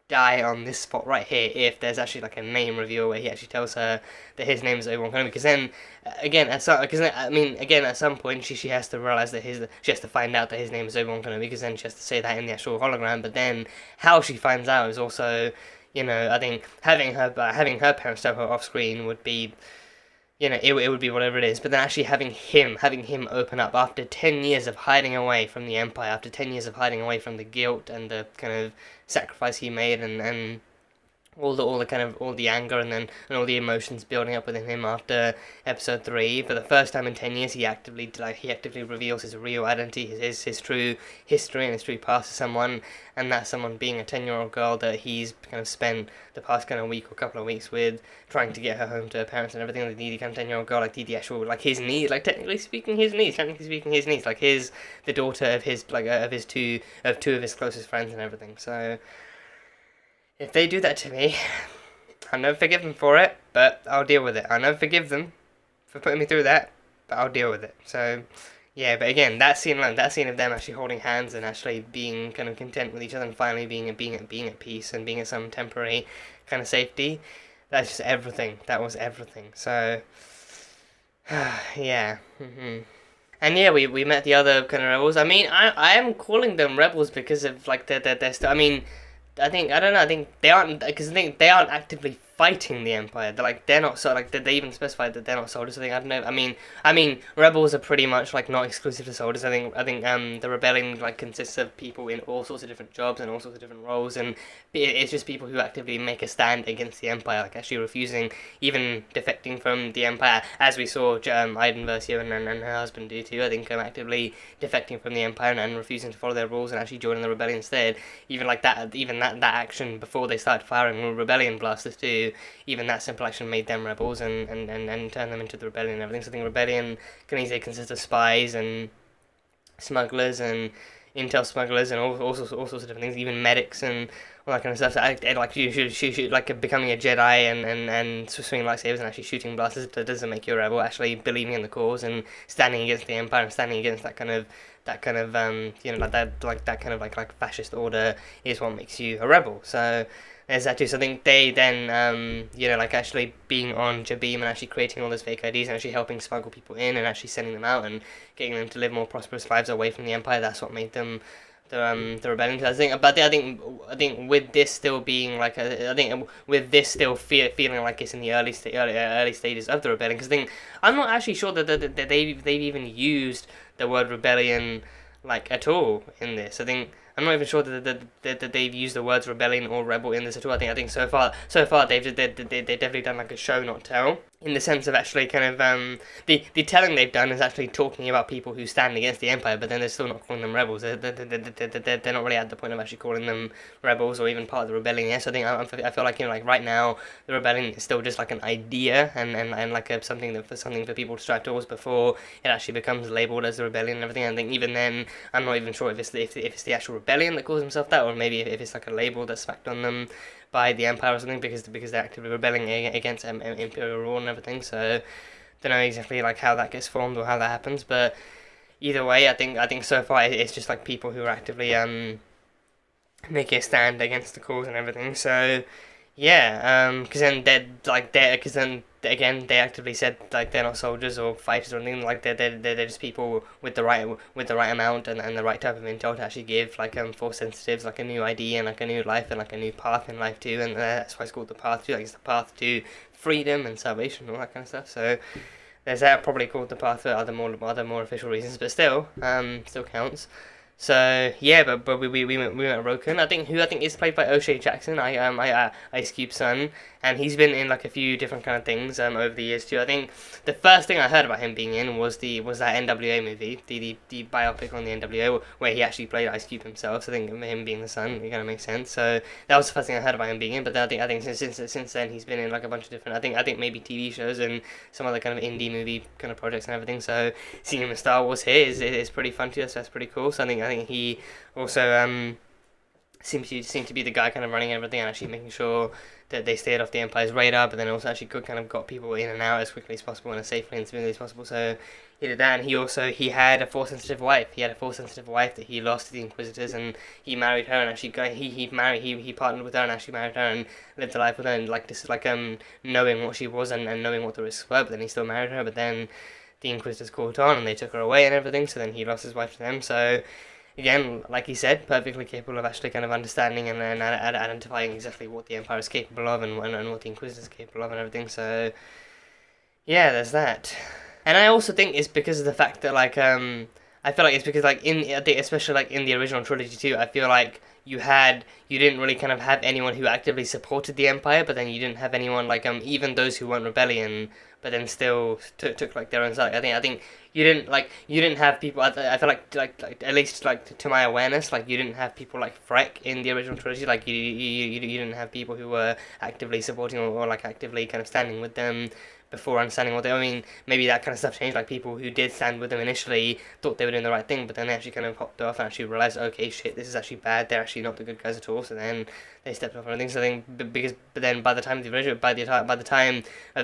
die on this spot right here if there's actually like a name reveal where he actually tells her that his name is Obi-Wan Kenobi, because then at some point she has to realize that she has to find out that his name is Obi-Wan Kenobi, because then she has to say that in the actual hologram. But then how she finds out is also, I think having her parents tell her off screen would be, it would be whatever it is, but then actually having him open up after 10 years of hiding away from the Empire, after 10 years of hiding away from the guilt and the kind of sacrifice he made, and all the anger and all the emotions building up within him after episode 3. For the first time in 10 years, he actively reveals his real identity, his true history and his true past to someone, and that's someone being a 10-year-old girl that he's kind of spent the past kind of week or couple of weeks with, trying to get her home to her parents and everything. Like the kind of 10-year-old girl, like the actual, like his niece, like technically speaking his niece, like the daughter of his two of his closest friends and everything. So if they do that to me, I'll never forgive them for it, but I'll deal with it. I'll never forgive them for putting me through that, but I'll deal with it. So, yeah, but again, that scene of them actually holding hands and actually being kind of content with each other and finally being at peace and being at some temporary kind of safety, that's just everything. That was everything. So, yeah. And yeah, we met the other kind of rebels. I mean, I am calling them rebels because of like their I mean, I don't know. I think they aren't, because I think they aren't actively fighting the Empire. They're not so like, did they even specify that they're not soldiers? I think, I don't know. I mean, rebels are pretty much like not exclusive to soldiers. I think the rebellion like consists of people in all sorts of different jobs and all sorts of different roles, and it's just people who actively make a stand against the Empire, like actually refusing, even defecting from the Empire, as we saw Iden Versio and her husband do too. I think actively defecting from the Empire and refusing to follow their rules and actually joining the rebellion instead. Even like that, that action before they started firing rebellion blasters too. Even that simple action made them rebels and turned them into the rebellion and everything. So I think rebellion can easily consist of spies and smugglers and intel smugglers and all sorts of different things, even medics and all that kind of stuff. So like you shoot like becoming a Jedi and swinging lightsabers and actually shooting blasters, that doesn't make you a rebel. Actually believing in the cause and standing against the Empire and standing against that kind of that kind of fascist order is what makes you a rebel. So there's that too. So I think they then, like actually being on Jabeam and actually creating all those fake IDs and actually helping smuggle people in and actually sending them out and getting them to live more prosperous lives away from the Empire. That's what made them the rebellion. I think with this still being like with this still feeling like it's in the early stages of the rebellion. Because I'm not actually sure that they've even used the word rebellion like at all in this. I think I'm not even sure that they've used the words rebellion or rebel in this at all. I think so far they've definitely done like a show not tell, in the sense of actually kind of the telling they've done is actually talking about people who stand against the Empire, but then they're still not calling them rebels. They're not really at the point of actually calling them rebels or even part of the rebellion. Yes, I think I feel like like right now the rebellion is still just like an idea and like something for people to strive towards before it actually becomes labelled as the rebellion and everything. I think even then I'm not even sure if it's the actual rebellion that calls themselves that, or maybe if it's like a label that's smacked on them by the Empire or something because they're actively rebelling against Imperial rule and everything. So don't know exactly like how that gets formed or how that happens, but either way, I think so far it's just like people who are actively making a stand against the cause and everything. So yeah, because then again they actively said like they're not soldiers or fighters or anything. Like they're just people with the right amount and the right type of intel to actually give like Force sensitives like a new ID and like a new life and like a new path in life too. And that's why it's called the path too. Like it's the path to freedom and salvation and all that kind of stuff. So there's that, probably called the path for other more official reasons, but still counts. So yeah, but we went Roken. I think is played by O'Shea Jackson. Ice Cube's son, and he's been in like a few different kind of things over the years too. I think the first thing I heard about him being in was that NWA movie, the biopic on the NWA, where he actually played Ice Cube himself. So I think him being the son, it kind of makes sense. So that was the first thing I heard about him being in. But then I think since then he's been in like a bunch of different. I think maybe TV shows and some other kind of indie movie kind of projects and everything. So seeing him in Star Wars here is pretty fun too. So that's pretty cool. So I think he also seems to be the guy kind of running everything and actually making sure that they stayed off the Empire's radar, but then also actually got people in and out as quickly as possible and as safely and smoothly as possible. So he did that, and he had a Force sensitive wife. He had a Force sensitive wife that he lost to the Inquisitors, and he married her and actually he partnered with her and actually married her and lived a life with her, and like this is like knowing what she was and knowing what the risks were, but then he still married her. But then the Inquisitors caught on and they took her away and everything. So then he lost his wife to them. So again, like he said, perfectly capable of actually kind of understanding and then identifying exactly what the Empire is capable of and what the Inquisitors are capable of and everything. So yeah, there's that. And I also think it's because of the fact that like I feel like it's because like especially like in the original trilogy too, I feel like you didn't really kind of have anyone who actively supported the Empire, but then you didn't have anyone like even those who weren't rebellion, but then still took like their own side. I think you didn't have people. I feel like at least like to my awareness, like you didn't have people like Freck in the original trilogy. Like you didn't have people who were actively supporting or like actively kind of standing with them before understanding what they. I mean, maybe that kind of stuff changed. Like people who did stand with them initially thought they were doing the right thing, but then they actually kind of hopped off and actually realized, okay, shit, this is actually bad. They're actually not the good guys at all. So then they stepped off and things. So I think but then by the time of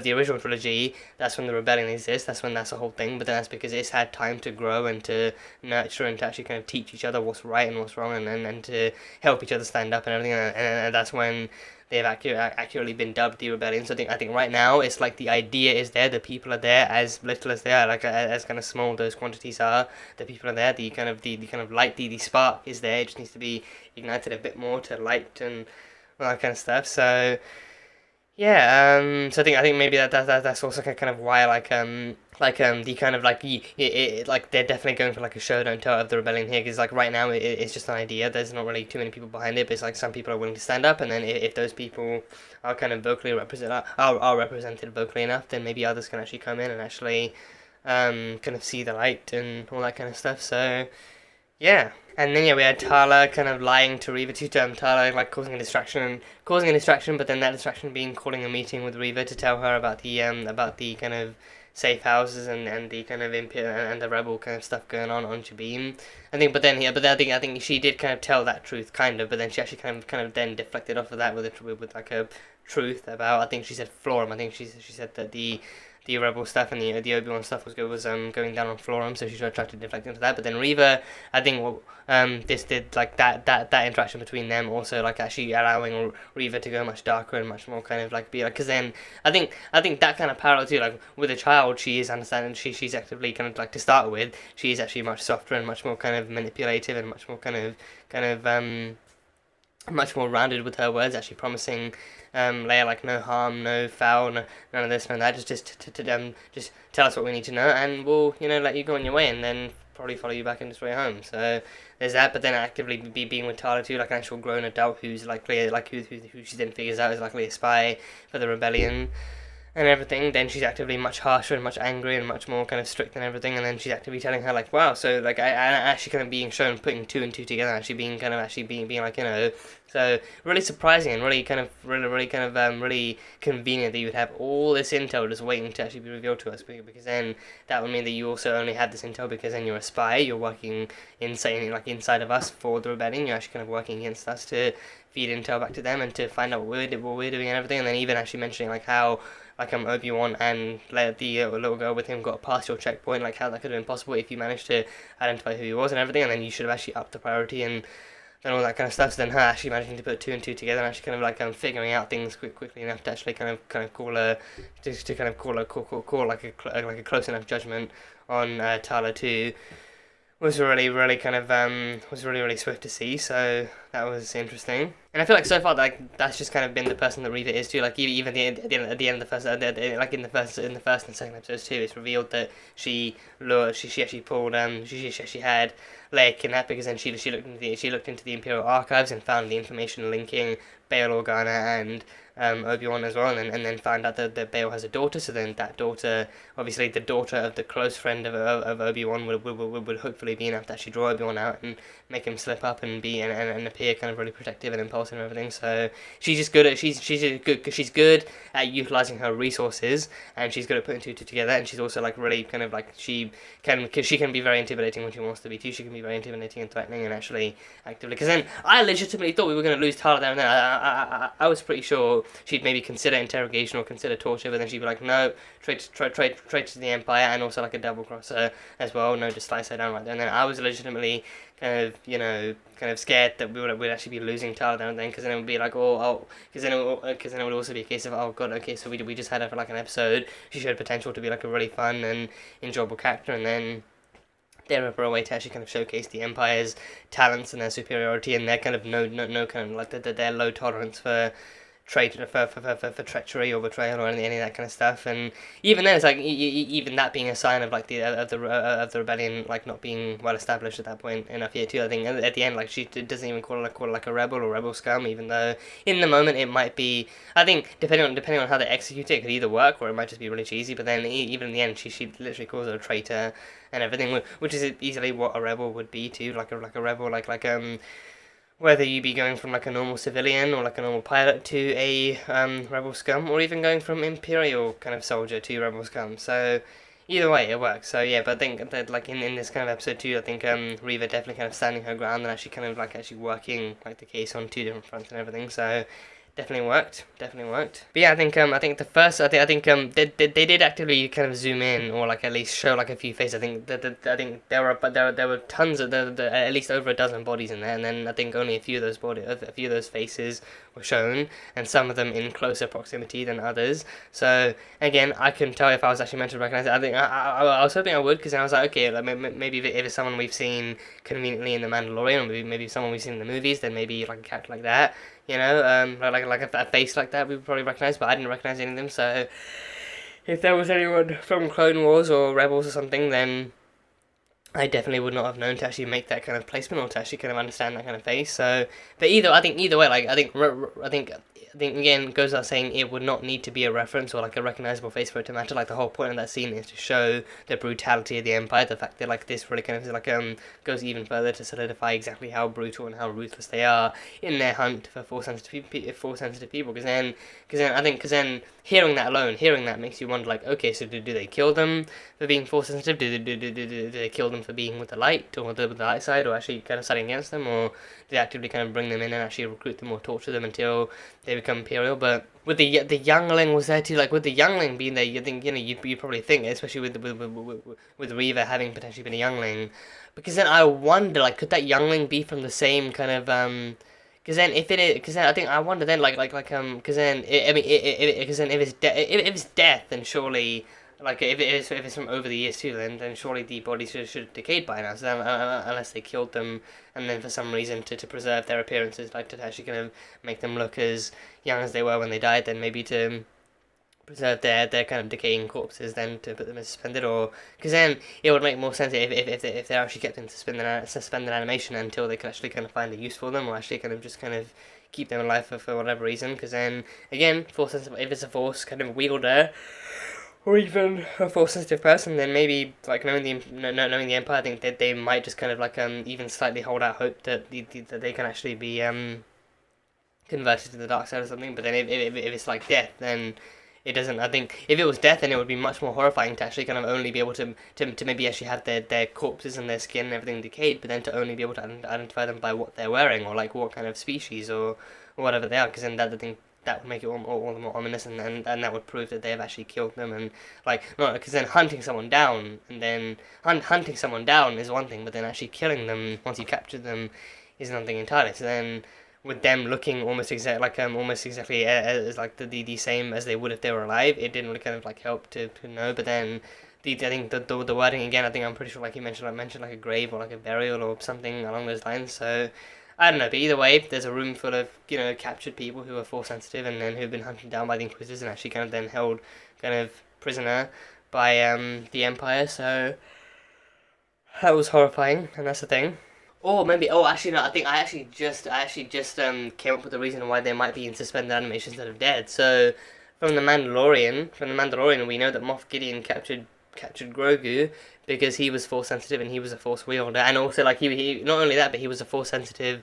the original trilogy, actually that's when the rebellion exists, that's the whole thing, but then that's because it's had time to grow and to nurture and to actually kind of teach each other what's right and what's wrong, and to help each other stand up and everything, and that's when they've accurately been dubbed the rebellion. So I think right now it's like the idea is there, the people are there, as little as they are, like as kind of small those quantities are, the people are there, the kind of light, the spark is there. It just needs to be ignited a bit more to light and all that kind of stuff. So yeah, so I think maybe that's also kind of why the kind of like they're definitely going for like a show don't tell of the rebellion here, because like right now it's just an idea. There's not really too many people behind it, but it's like some people are willing to stand up, and then if those people are kind of vocally are represented vocally enough, then maybe others can actually come in and actually kind of see the light and all that kind of stuff. So yeah. And then we had Tala kind of lying to Reva, Tala like causing a distraction, but then that distraction being calling a meeting with Reva to tell her about the kind of safe houses and the kind of and the rebel kind of stuff going on Jabim. I think she did kind of tell that truth kind of, but then she actually kind of then deflected off of that with like a truth about, I think she said Florum. I think she said that the rebel stuff and the Obi-Wan stuff was going down on Florum, so she tried to deflect into that. But then Reva, I think this did like that interaction between them also like actually allowing Reva to go much darker and much more kind of like be like, because then I think that kind of parallel too, like with a child, she is understanding, she's actively kind of like to start with, she is actually much softer and much more kind of manipulative and much more kind of much more rounded with her words, actually promising Leia like no harm, no foul, none of this, none of that. Just tell us what we need to know, and we'll let you go on your way, and then probably follow you back in this way home. So there's that. But then actively being with Tala too, like an actual grown adult who's likely who she then figures out is likely a spy for the rebellion and everything. Then she's actively much harsher and much angry and much more kind of strict and everything, and then she's actively telling her like, wow, so like I actually kind of being shown putting two and two together, actually being like, so really surprising and really convenient that you would have all this intel just waiting to actually be revealed to us, because then that would mean that you also only had this intel because then you're a spy, you're working inside of us for the rebellion, you're actually kind of working against us to feed intel back to them and to find out what we're doing and everything, and then even actually mentioning like how Obi-Wan and the little girl with him got past your checkpoint, like how that could have been possible if you managed to identify who he was and everything, and then you should have actually upped the priority and all that kind of stuff. So then her actually managing to put two and two together and actually kind of like figuring out things quickly enough to actually kind of call like a close enough judgment on Tala 2 was really swift to see. So that was interesting, and I feel like so far like that's just kind of been the person that Reva is too. Like even at the end of the first in the first and second episodes too, it's revealed that she actually pulled she actually had Leia kidnapped, because then she looked into the Imperial archives and found the information linking Bail Organa and Obi-Wan as well, and then found out that Bail has a daughter. So then that daughter, obviously the daughter of the close friend of Obi-Wan, would hopefully be enough to actually draw Obi-Wan out and make him slip up and be and appear kind of really protective and impulsive and everything. So she's good at utilizing her resources, and she's good at putting two together, and she's also like really kind of like she can be very intimidating when she wants to be too. She can be very intimidating and threatening and actually actively. Because then I legitimately thought we were going to lose Tala there and then. I was pretty sure she'd maybe consider interrogation or consider torture, but then she'd be like, no, trade to the Empire, and also like a double crosser as well. No, just slice her down right there. And then I was legitimately kind of scared that we'd actually be losing Tala there and then, because then it would be like, because then it would also be a case of, oh god, okay, so we just had her for like an episode. She showed potential to be like a really fun and enjoyable character, and then they were a way to actually kind of showcase the Empire's talents and their superiority and their kind of no kind of like their low tolerance for for treachery or betrayal or any of that kind of stuff. And even then, it's like even that being a sign of like the rebellion like not being well established at that point enough yet too. I think at the end, like she doesn't even call it like a rebel or rebel scum, even though in the moment it might be. I think depending on how they execute it, it could either work or it might just be really cheesy. But then even in the end, she literally calls her a traitor and everything, which is easily what a rebel would be too, like a rebel, whether you be going from like a normal civilian or like a normal pilot to a rebel scum, or even going from imperial kind of soldier to rebel scum. So either way, it works. So yeah, but I think that like in this kind of episode too, I think Reva definitely kind of standing her ground and actually kind of like actually working like the case on two different fronts and everything. So definitely worked. But yeah, I think the first, I think they did actively kind of zoom in, or like at least show like a few faces. I think I think there were tons of at least over a dozen bodies in there, and then I think only a few of those faces were shown, and some of them in closer proximity than others. So again, I couldn't tell if I was actually meant to recognize it. I think I was hoping I would, because I was like, okay, like maybe if it's someone we've seen conveniently in The Mandalorian, or maybe someone we've seen in the movies, then maybe like a character like that. You know, like a face like that we would probably recognise, but I didn't recognise any of them, so if there was anyone from Clone Wars or Rebels or something, then I definitely would not have known to actually make that kind of placement, or to actually kind of understand that kind of face. So, but I think either way, like I think again, it goes without saying, it would not need to be a reference or like a recognizable face for it to matter. Like the whole point of that scene is to show the brutality of the Empire, the fact that like this really kind of like goes even further to solidify exactly how brutal and how ruthless they are in their hunt for Force sensitive people. Because then hearing that makes you wonder, like, okay, so do they kill them for being Force sensitive? Do they kill them for being with the light, or the light side, or actually kind of siding against them, or do they actively kind of bring them in and actually recruit them or torture them until they become Imperial? But with the youngling was there too, like with the youngling being there, you think, you know, you probably think, especially with Reva having potentially been a youngling, because then I wonder, like, could that youngling be from the same kind of because then if it is, because then I think I wonder then because then because then if it's death, then surely, like if it's from over the years too, then surely the bodies should have decayed by now. So then, unless they killed them, and then for some reason to preserve their appearances, like to actually kind of make them look as young as they were when they died, then maybe to preserve their kind of decaying corpses, then to put them in suspended, or because then it would make more sense if they're actually kept in suspended animation until they can actually kind of find a use for them, or actually kind of just kind of keep them alive for whatever reason. Because then again, if it's a Force kind of wielder, or even a Force sensitive person, then maybe like knowing the Empire, I think that they might just kind of like even slightly hold out hope that that they can actually be converted to the dark side or something. But then if it's like death, then it doesn't. I think if it was death, then it would be much more horrifying to actually kind of only be able to maybe actually have their corpses and their skin and everything decayed, but then to only be able to identify them by what they're wearing, or like what kind of species or whatever they are. Because then that would make it all the more ominous, and that would prove that they have actually killed them. And like, no, because then hunting someone down, and then hunting someone down is one thing, but then actually killing them once you capture them is another thing entirely. So then, with them looking almost exactly as like the same as they would if they were alive, it didn't really kind of like help to know. But then I think the wording again, I think I'm pretty sure, like you mentioned like a grave or like a burial or something along those lines. So I don't know, but either way, there's a room full of, you know, captured people who are Force sensitive, and then who've been hunted down by the Inquisitors and actually kind of then held kind of prisoner by the Empire. So that was horrifying, and that's the thing. Or maybe, actually no, I think I actually just came up with the reason why they might be in suspended animation instead of dead. So from the Mandalorian, we know that Moff Gideon captured Grogu because he was Force sensitive and he was a Force wielder, and also like he not only that, but he was a Force sensitive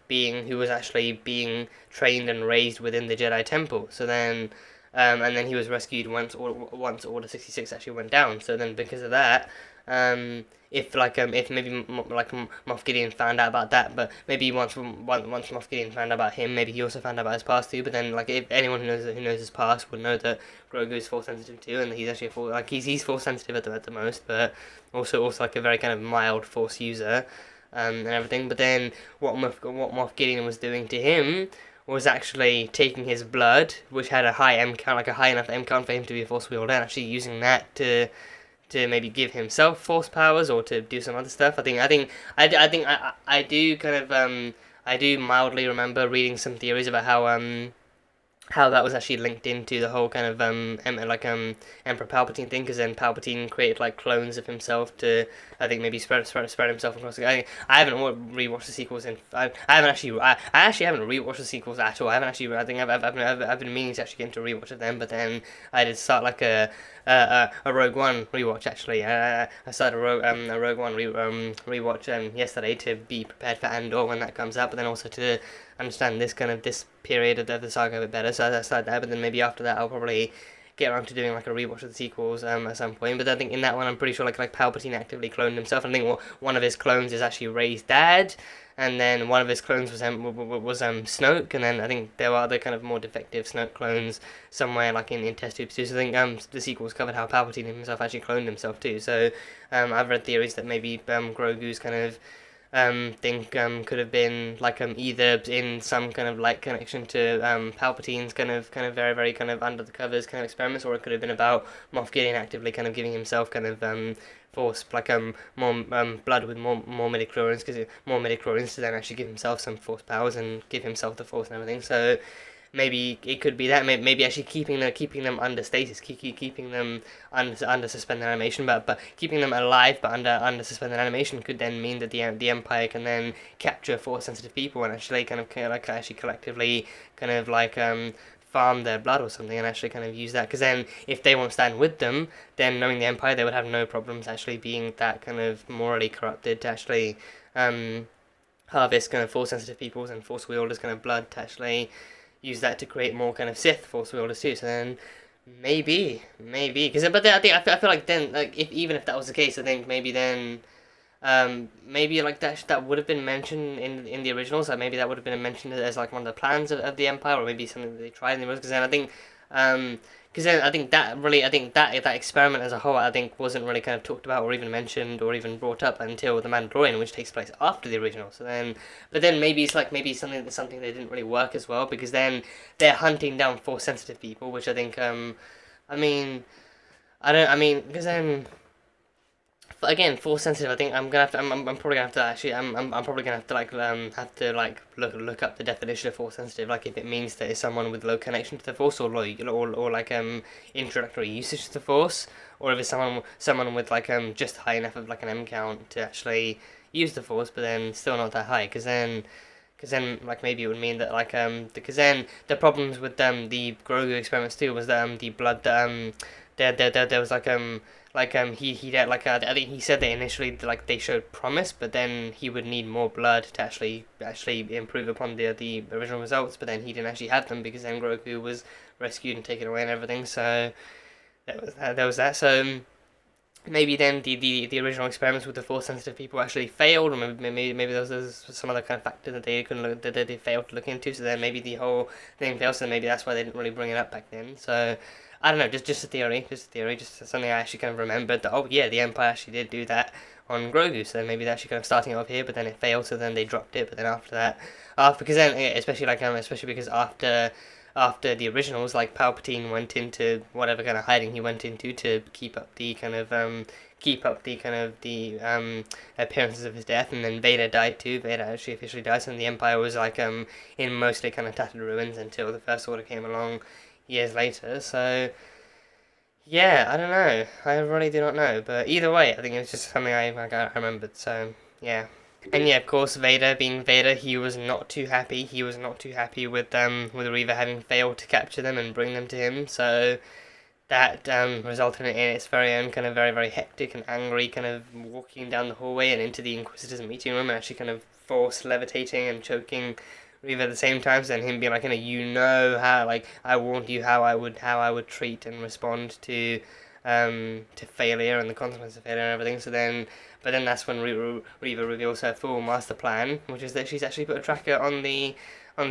being who was actually being trained and raised within the Jedi Temple. So then and then he was rescued once Order 66 actually went down. So then because of that, if maybe like Moff Gideon found out about that, but maybe once Moff Gideon found out about him, maybe he also found out about his past too. But then like if anyone who knows his past would know that Grogu is Force sensitive too, and he's actually he's Force sensitive at the most, but also like a very kind of mild Force user, and everything. But then what Moff Gideon was doing to him was actually taking his blood, which had a high M count, like a high enough M count for him to be a Force wielder, and actually using that to maybe give himself Force powers or to do some other stuff. I do kind of I do mildly remember reading some theories about how that was actually linked into the whole kind of Emperor Palpatine thing, because then Palpatine created like clones of himself to, I think, maybe spread himself across the. I haven't rewatched the sequels, and I actually haven't rewatched the sequels at all. I think I've been meaning to actually get into rewatch of them, but then I did start like a Rogue One rewatch actually. I started a Rogue One rewatch yesterday to be prepared for Andor when that comes out, but then also to understand this period of the saga a bit better. So I started that, but then maybe after that I'll probably get around to doing like a rewatch of the sequels at some point. But I think in that one, I'm pretty sure like Palpatine actively cloned himself. I think one of his clones is actually Rey's dad, and then one of his clones was Snoke, and then I think there were other kind of more defective Snoke clones somewhere like in test tubes too. So I think the sequels covered how Palpatine himself actually cloned himself too. So I've read theories that maybe Grogu's kind of could have been like either in some kind of like connection to Palpatine's kind of very very kind of under the covers kind of experiments, or it could have been about Moff Gideon actively kind of giving himself kind of force like more blood with more midichlorians, because more midichlorians to then actually give himself some force powers and give himself the force and everything. So maybe it could be that, maybe actually keeping them under stasis, keeping them under suspended animation, but keeping them alive but under suspended animation could then mean that the Empire can then capture force sensitive people and actually kind of like actually collectively kind of like farm their blood or something, and actually kind of use that, because then if they won't stand with them, then knowing the Empire, they would have no problems actually being that kind of morally corrupted to actually harvest kind of force sensitive peoples and force wielders kind of blood to actually use that to create more kind of Sith force wielders too. So then maybe because I feel like then, like, even if that was the case, I think maybe then maybe like that would have been mentioned in the originals. Like maybe that would have been mentioned as like one of the plans of the Empire, or maybe something that they tried in the originals. Because then I think that experiment as a whole, I think, wasn't really kind of talked about or even mentioned or even brought up until The Mandalorian, which takes place after the original. So then, but then maybe it's like maybe something that didn't really work as well, because then they're hunting down force sensitive people, which I think because then, again, force sensitive. I think I'm probably gonna have to actually I'm probably gonna have to look up the definition of force sensitive, like if it means that it's someone with low connection to the force, or like introductory usage to the force, or if it's someone with like just high enough of like an M count to actually use the force, but then still not that high, because then like maybe it would mean that like because then the problems with the Grogu experiments too was that the blood there was he had like I think he said that initially like they showed promise, but then he would need more blood to actually improve upon the original results, but then he didn't actually have them because then Grogu was rescued and taken away and everything. So that was that. So maybe then the original experiments with the force sensitive people actually failed, or maybe there was some other kind of factor that they they failed to look into. So then maybe the whole thing failed. So maybe that's why they didn't really bring it up back then. So I don't know, just a theory, just something I actually kind of remembered that, oh yeah, the Empire actually did do that on Grogu, so then maybe they're actually kind of starting off here, but then it failed, so then they dropped it, but then after that, because then, especially because after the originals, like Palpatine went into whatever kind of hiding he went into to keep up the appearances of his death, and then Vader died too. Vader actually officially died, so the Empire was like in mostly kind of tattered ruins until the First Order came along years later. So yeah, I don't know, I really do not know, but either way, I think it's just something I remembered. So yeah. And yeah, of course, Vader being Vader, he was not too happy. He was not too happy with Reva having failed to capture them and bring them to him. So that resulted in its very own kind of very, very hectic and angry kind of walking down the hallway and into the Inquisitor's meeting room, and actually kind of force levitating and choking Reva at the same time. So then him being like, you know how, like, I warned you how I would treat and respond to failure and the consequences of failure and everything. So then, but then that's when Reva reveals her full master plan, which is that she's actually put a tracker on the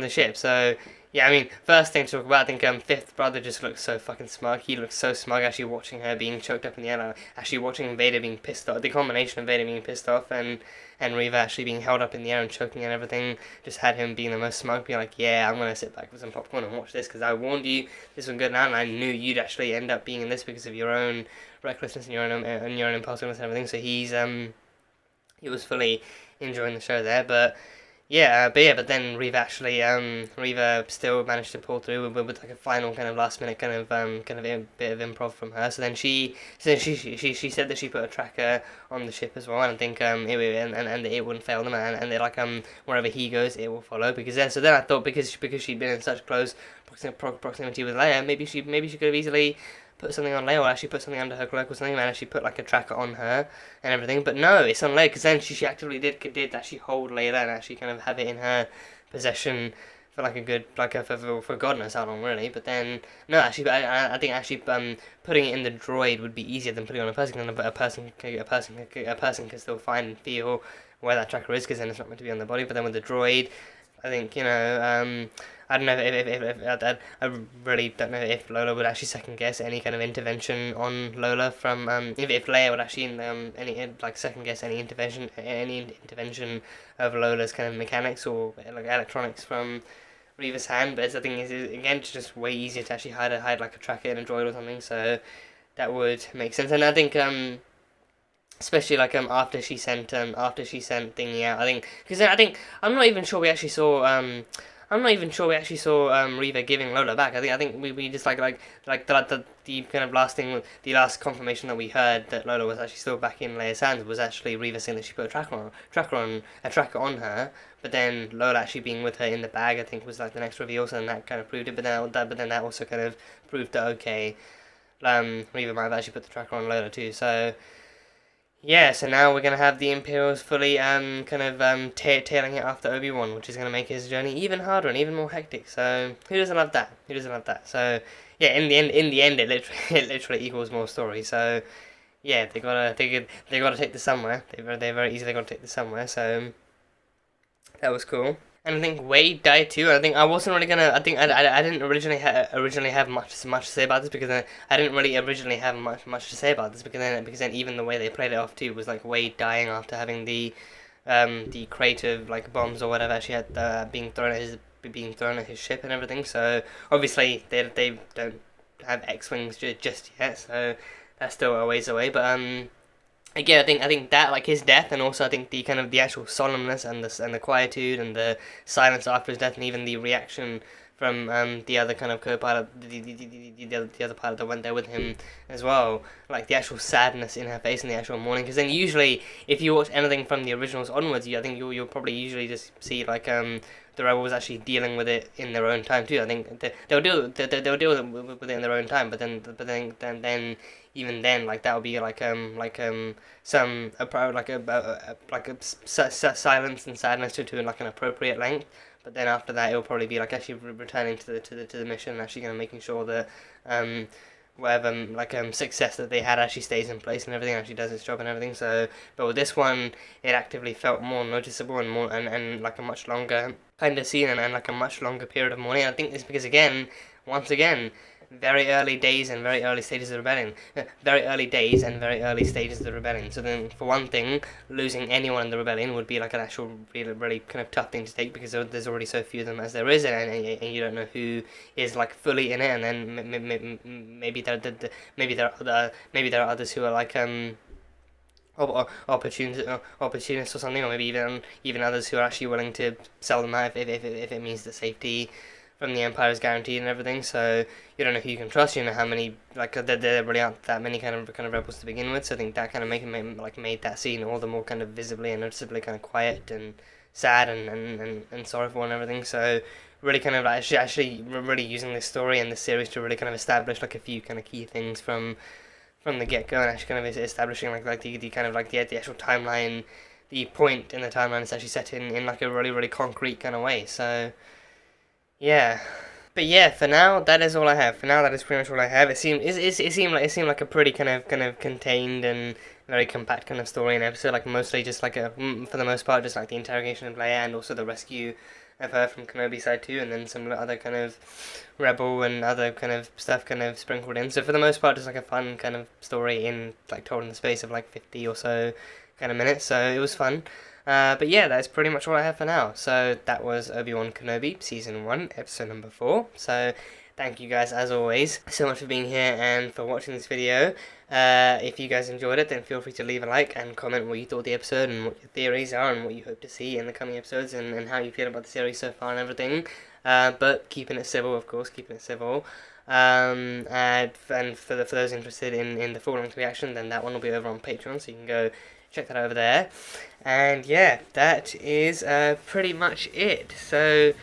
ship. So yeah, I mean, first thing to talk about, I think Fifth Brother just looks so fucking smug. He looks so smug actually watching her being choked up in the air, actually watching Vader being pissed off. The combination of Vader being pissed off and Reva actually being held up in the air and choking and everything just had him being the most smug, being like, yeah, I'm gonna sit back with some popcorn and watch this because I warned you this was good now, and I knew you'd actually end up being in this because of your own recklessness and your own impulsiveness and everything. So he was fully enjoying the show there, but but then Reva still managed to pull through with like a final kind of last minute kind of a bit of improv from her. So then she said that she put a tracker on the ship as well, and I think it wouldn't fail them, and they like wherever he goes it will follow, because then I thought because she'd been in such close proximity with Leia, maybe she could have easily put something on Leia, or actually put something under her cloak or something, and actually put like a tracker on her and everything. But no, it's on Leia, because then she actively did actually hold Leia there and actually kind of have it in her possession for like a good for God knows how long really. But then no, actually, I think actually putting it in the droid would be easier than putting it on a person, and a person can still find and feel where that tracker is, because then it's not meant to be on the body. But then with the droid, I think, you know, I don't know if I really don't know if Lola would actually second guess any kind of intervention on Lola from if Leia would actually second guess any intervention of Lola's kind of mechanics or like electronics from Reva's hand. But the thing is again, it's just way easier to actually hide like a tracker in a droid or something. So that would make sense. And I think especially like after she sent thingy out, I think, because I think I'm not even sure we actually saw Reva giving Lola back. I think we just like the kind of last thing, the last confirmation that we heard that Lola was actually still back in Leia's hands was actually Reva saying that she put a tracker on her. But then Lola actually being with her in the bag, I think, was like the next reveal, so then that kind of proved it. But then that also kind of proved that okay, Reva might have actually put the tracker on Lola too. So yeah, so now we're going to have the Imperials fully tailing it after Obi-Wan, which is going to make his journey even harder and even more hectic. So who doesn't love that? Who doesn't love that? So yeah, in the end, it literally equals more story. So yeah, they gotta take this somewhere. They very easily gotta take this somewhere. So that was cool. And I think Wade died too. I think I wasn't really gonna. I think I didn't originally have much to say about this, because I didn't really originally have much to say about this, because then even the way they played it off too was like Wade dying after having the crate of like bombs or whatever actually had being thrown at his ship and everything. So obviously they don't have X-wings just yet, so that's still a ways away. But again, I think that, like, his death, and also I think the kind of the actual solemnness and the quietude and the silence after his death, and even the reaction from the other kind of co-pilot, the other pilot that went there with him as well, like the actual sadness in her face in the actual mourning. Because then usually, if you watch anything from the originals onwards, I think you'll probably usually just see like the rebels actually dealing with it in their own time too. I think they'll deal with it in their own time, but then even then, like, that would be like some silence and sadness to like an appropriate length. But then after that, it'll probably be like actually returning to the mission and actually making sure that whatever success that they had actually stays in place and everything, actually does its job and everything. So, but with this one, it actively felt more noticeable and more and like a much longer kind of scene and like a much longer period of mourning. I think it's because once again, very early days and very early stages of the rebellion. So then, for one thing, losing anyone in the rebellion would be like an actual really kind of tough thing to take, because there's already so few of them as there is, and you don't know who is like fully in it. And then maybe there are others who are like opportunists or something, or maybe even others who are actually willing to sell them out if it means the safety from the Empire is guaranteed and everything. So you don't know who you can trust. You know how many, like, there really aren't that many kind of rebels to begin with. So I think that kind of made that scene all the more kind of visibly and noticeably kind of quiet and sad and sorrowful and everything. So really kind of actually really using this story and this series to really kind of establish like a few kind of key things from the get-go, and actually kind of establishing like the kind of like the actual timeline, the point in the timeline is actually set in like a really concrete kind of way. So yeah, but yeah, for now that is all I have. That is pretty much all I have. It seemed like a pretty kind of contained and very compact kind of story and episode. Like mostly just like for the most part, just like the interrogation of Leia and also the rescue of her from Kenobi's side too, and then some other kind of rebel and other kind of stuff kind of sprinkled in. So for the most part, just like a fun kind of story told in the space of like 50 or so kind of minutes. So it was fun. But yeah, that's pretty much all I have for now. So that was Obi-Wan Kenobi, Season 1, Episode number 4. So thank you guys, as always, so much for being here and for watching this video. If you guys enjoyed it, then feel free to leave a like and comment what you thought of the episode and what your theories are and what you hope to see in the coming episodes and how you feel about the series so far and everything. But keeping it civil, of course, keeping it civil. And for those interested in the full-length reaction, then that one will be over on Patreon, so you can go check that over there. And yeah, that is pretty much it. So,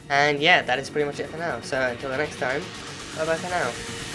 and yeah, that is pretty much it for now. So until the next time, bye bye for now.